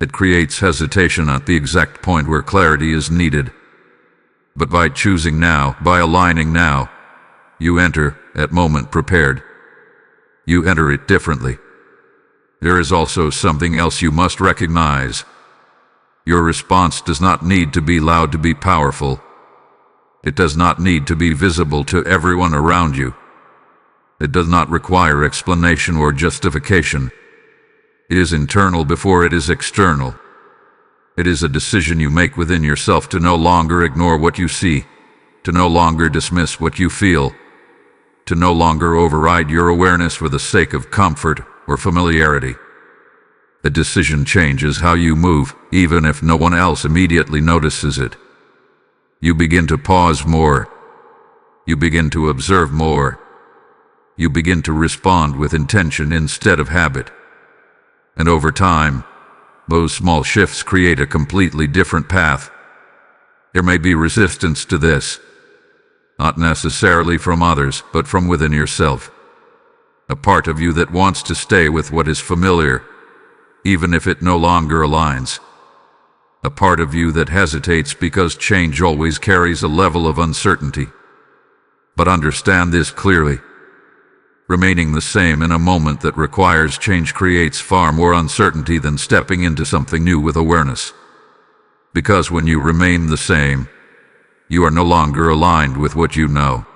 It creates hesitation at the exact point where clarity is needed. But by choosing now, by aligning now, you enter that moment prepared. You enter it differently. There is also something else you must recognize. Your response does not need to be loud to be powerful. It does not need to be visible to everyone around you. It does not require explanation or justification. It is internal before it is external. It is a decision you make within yourself to no longer ignore what you see, to no longer dismiss what you feel, to no longer override your awareness for the sake of comfort or familiarity. The decision changes how you move, even if no one else immediately notices it. You begin to pause more. You begin to observe more. You begin to respond with intention instead of habit. And over time, those small shifts create a completely different path. There may be resistance to this, not necessarily from others, but from within yourself. A part of you that wants to stay with what is familiar, even if it no longer aligns. A part of you that hesitates because change always carries a level of uncertainty. But understand this clearly. Remaining the same in a moment that requires change creates far more uncertainty than stepping into something new with awareness. Because when you remain the same, you are no longer aligned with what you know.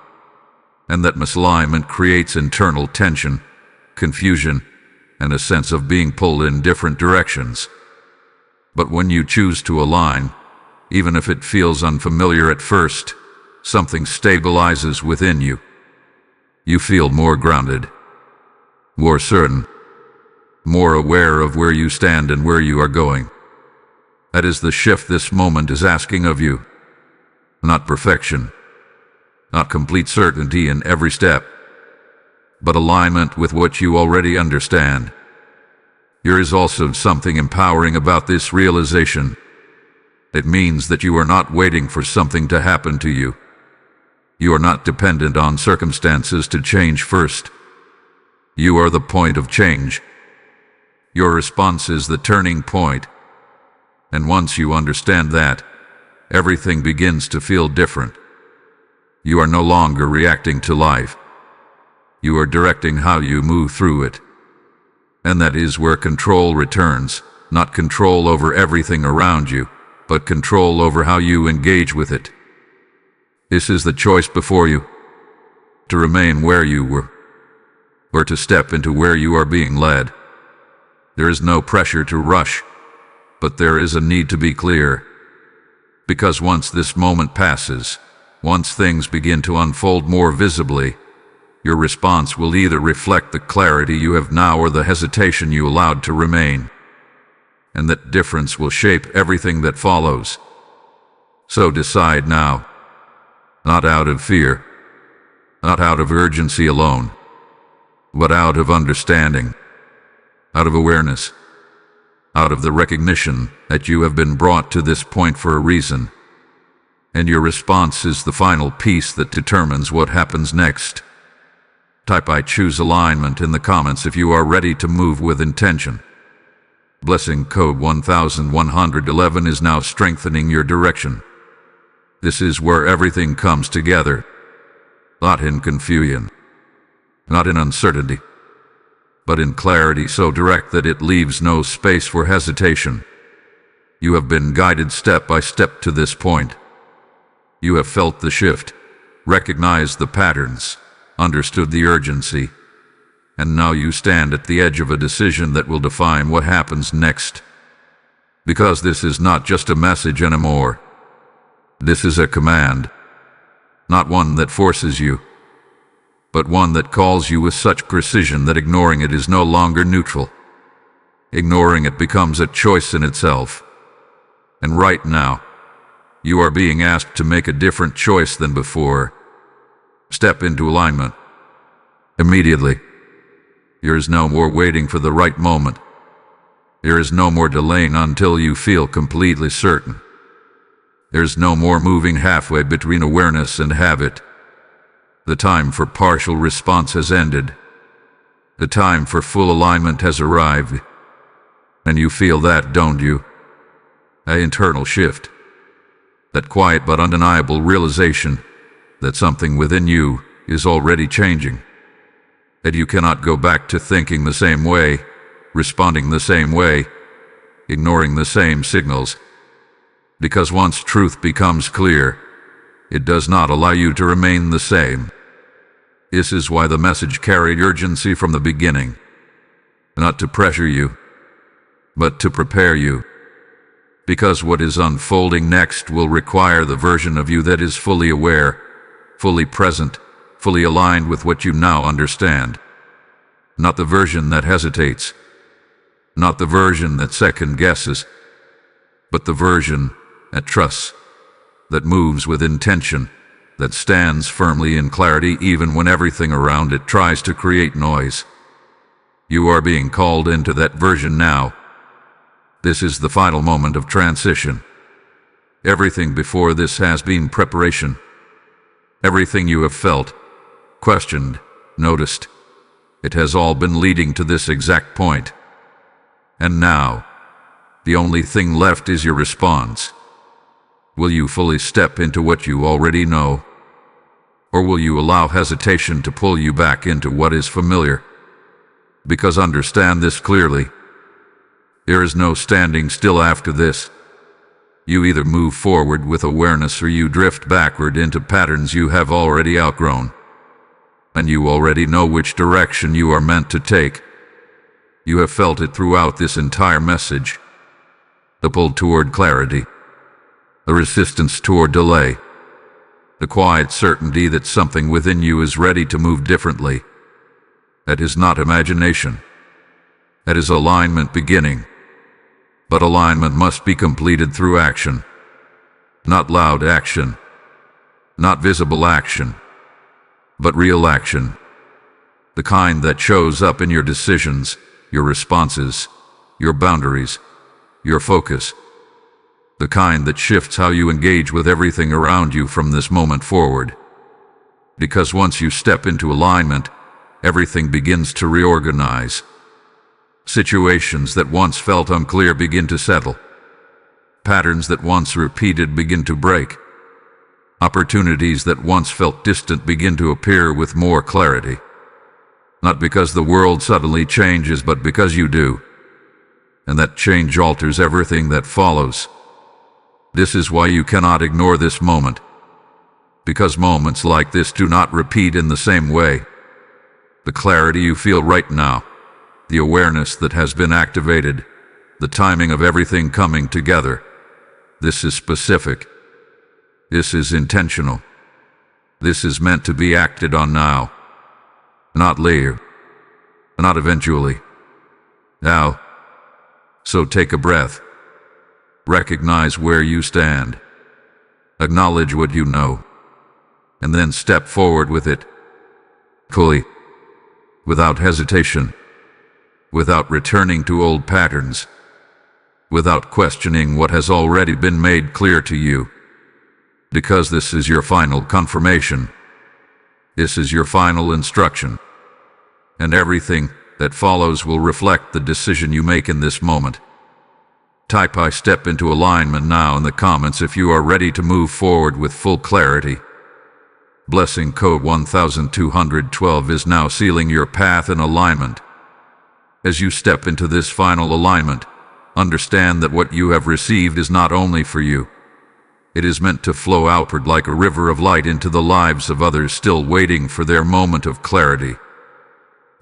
And that misalignment creates internal tension, confusion, and a sense of being pulled in different directions. But when you choose to align, even if it feels unfamiliar at first, something stabilizes within you. You feel more grounded, more certain, more aware of where you stand and where you are going. That is the shift this moment is asking of you. Not perfection, not complete certainty in every step, but alignment with what you already understand. There is also something empowering about this realization. It means that you are not waiting for something to happen to you. You are not dependent on circumstances to change first. You are the point of change. Your response is the turning point. And once you understand that, everything begins to feel different. You are no longer reacting to life. You are directing how you move through it. And that is where control returns, not control over everything around you, but control over how you engage with it. This is the choice before you, to remain where you were, or to step into where you are being led. There is no pressure to rush, but there is a need to be clear. Because once this moment passes, once things begin to unfold more visibly, your response will either reflect the clarity you have now or the hesitation you allowed to remain. And that difference will shape everything that follows. So decide now. Not out of fear, not out of urgency alone, but out of understanding, out of awareness, out of the recognition that you have been brought to this point for a reason. And your response is the final piece that determines what happens next. Type "I choose alignment" in the comments if you are ready to move with intention. Blessing code 1111 is now strengthening your direction. This is where everything comes together, not in confusion, not in uncertainty, but in clarity so direct that it leaves no space for hesitation. You have been guided step by step to this point. You have felt the shift, recognized the patterns, understood the urgency, And now you stand at the edge of a decision that will define what happens next. Because this is not just a message anymore. This is a command. Not one that forces you, but one that calls you with such precision that ignoring it is no longer neutral. Ignoring it becomes a choice in itself. And right now, you are being asked to make a different choice than before. Step into alignment. Immediately. There is no more waiting for the right moment. There is no more delaying until you feel completely certain. There is no more moving halfway between awareness and habit. The time for partial response has ended. The time for full alignment has arrived. And you feel that, don't you? An internal shift. That quiet but undeniable realization that something within you is already changing. That you cannot go back to thinking the same way, responding the same way, ignoring the same signals. Because once truth becomes clear, it does not allow you to remain the same. This is why the message carried urgency from the beginning. Not to pressure you, but to prepare you. Because what is unfolding next will require the version of you that is fully aware, fully present, fully aligned with what you now understand. Not the version that hesitates, not the version that second guesses, but the version that trusts, that moves with intention, that stands firmly in clarity even when everything around it tries to create noise. You are being called into that version now. This is the final moment of transition. Everything before this has been preparation. Everything you have felt, questioned, noticed, it has all been leading to this exact point. And now, the only thing left is your response. Will you fully step into what you already know? Or will you allow hesitation to pull you back into what is familiar? Because understand this clearly. There is no standing still after this. You either move forward with awareness or you drift backward into patterns you have already outgrown. And you already know which direction you are meant to take. You have felt it throughout this entire message. The pull toward clarity. The resistance toward delay. The quiet certainty that something within you is ready to move differently. That is not imagination. That is alignment beginning. But alignment must be completed through action. Not loud action. Not visible action. But real action. The kind that shows up in your decisions, your responses, your boundaries, your focus. The kind that shifts how you engage with everything around you from this moment forward. Because once you step into alignment, everything begins to reorganize. Situations that once felt unclear begin to settle. Patterns that once repeated begin to break. Opportunities that once felt distant begin to appear with more clarity. Not because the world suddenly changes, but because you do. And that change alters everything that follows. This is why you cannot ignore this moment. Because moments like this do not repeat in the same way. The clarity you feel right now, the awareness that has been activated, the timing of everything coming together. This is specific. This is intentional. This is meant to be acted on now. Not later. Not eventually. Now. So take a breath. Recognize where you stand. Acknowledge what you know. And then step forward with it. Fully. Without hesitation. Without returning to old patterns. Without questioning what has already been made clear to you. Because this is your final confirmation. This is your final instruction. And everything that follows will reflect the decision you make in this moment. Type "I step into alignment now" in the comments if you are ready to move forward with full clarity. Blessing code 1212 is now sealing your path in alignment. As you step into this final alignment, understand that what you have received is not only for you. It is meant to flow outward like a river of light into the lives of others still waiting for their moment of clarity.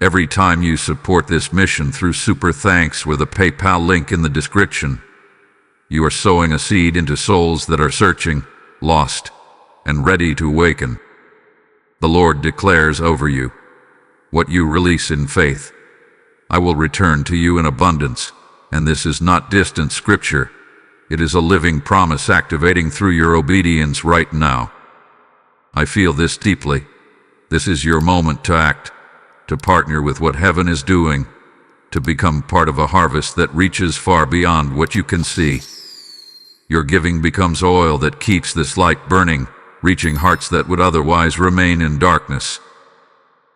Every time you support this mission through Super Thanks with a PayPal link in the description, you are sowing a seed into souls that are searching, lost, and ready to awaken. The Lord declares over you, what you release in faith, I will return to you in abundance. And this is not distant scripture. It is a living promise activating through your obedience right now. I feel this deeply. This is your moment to act, to partner with what heaven is doing, to become part of a harvest that reaches far beyond what you can see. Your giving becomes oil that keeps this light burning, reaching hearts that would otherwise remain in darkness.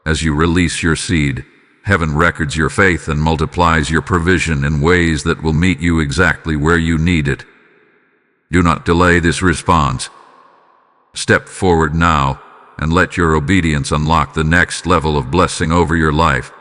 As you release your seed, heaven records your faith and multiplies your provision in ways that will meet you exactly where you need it. Do not delay this response. Step forward now and let your obedience unlock the next level of blessing over your life.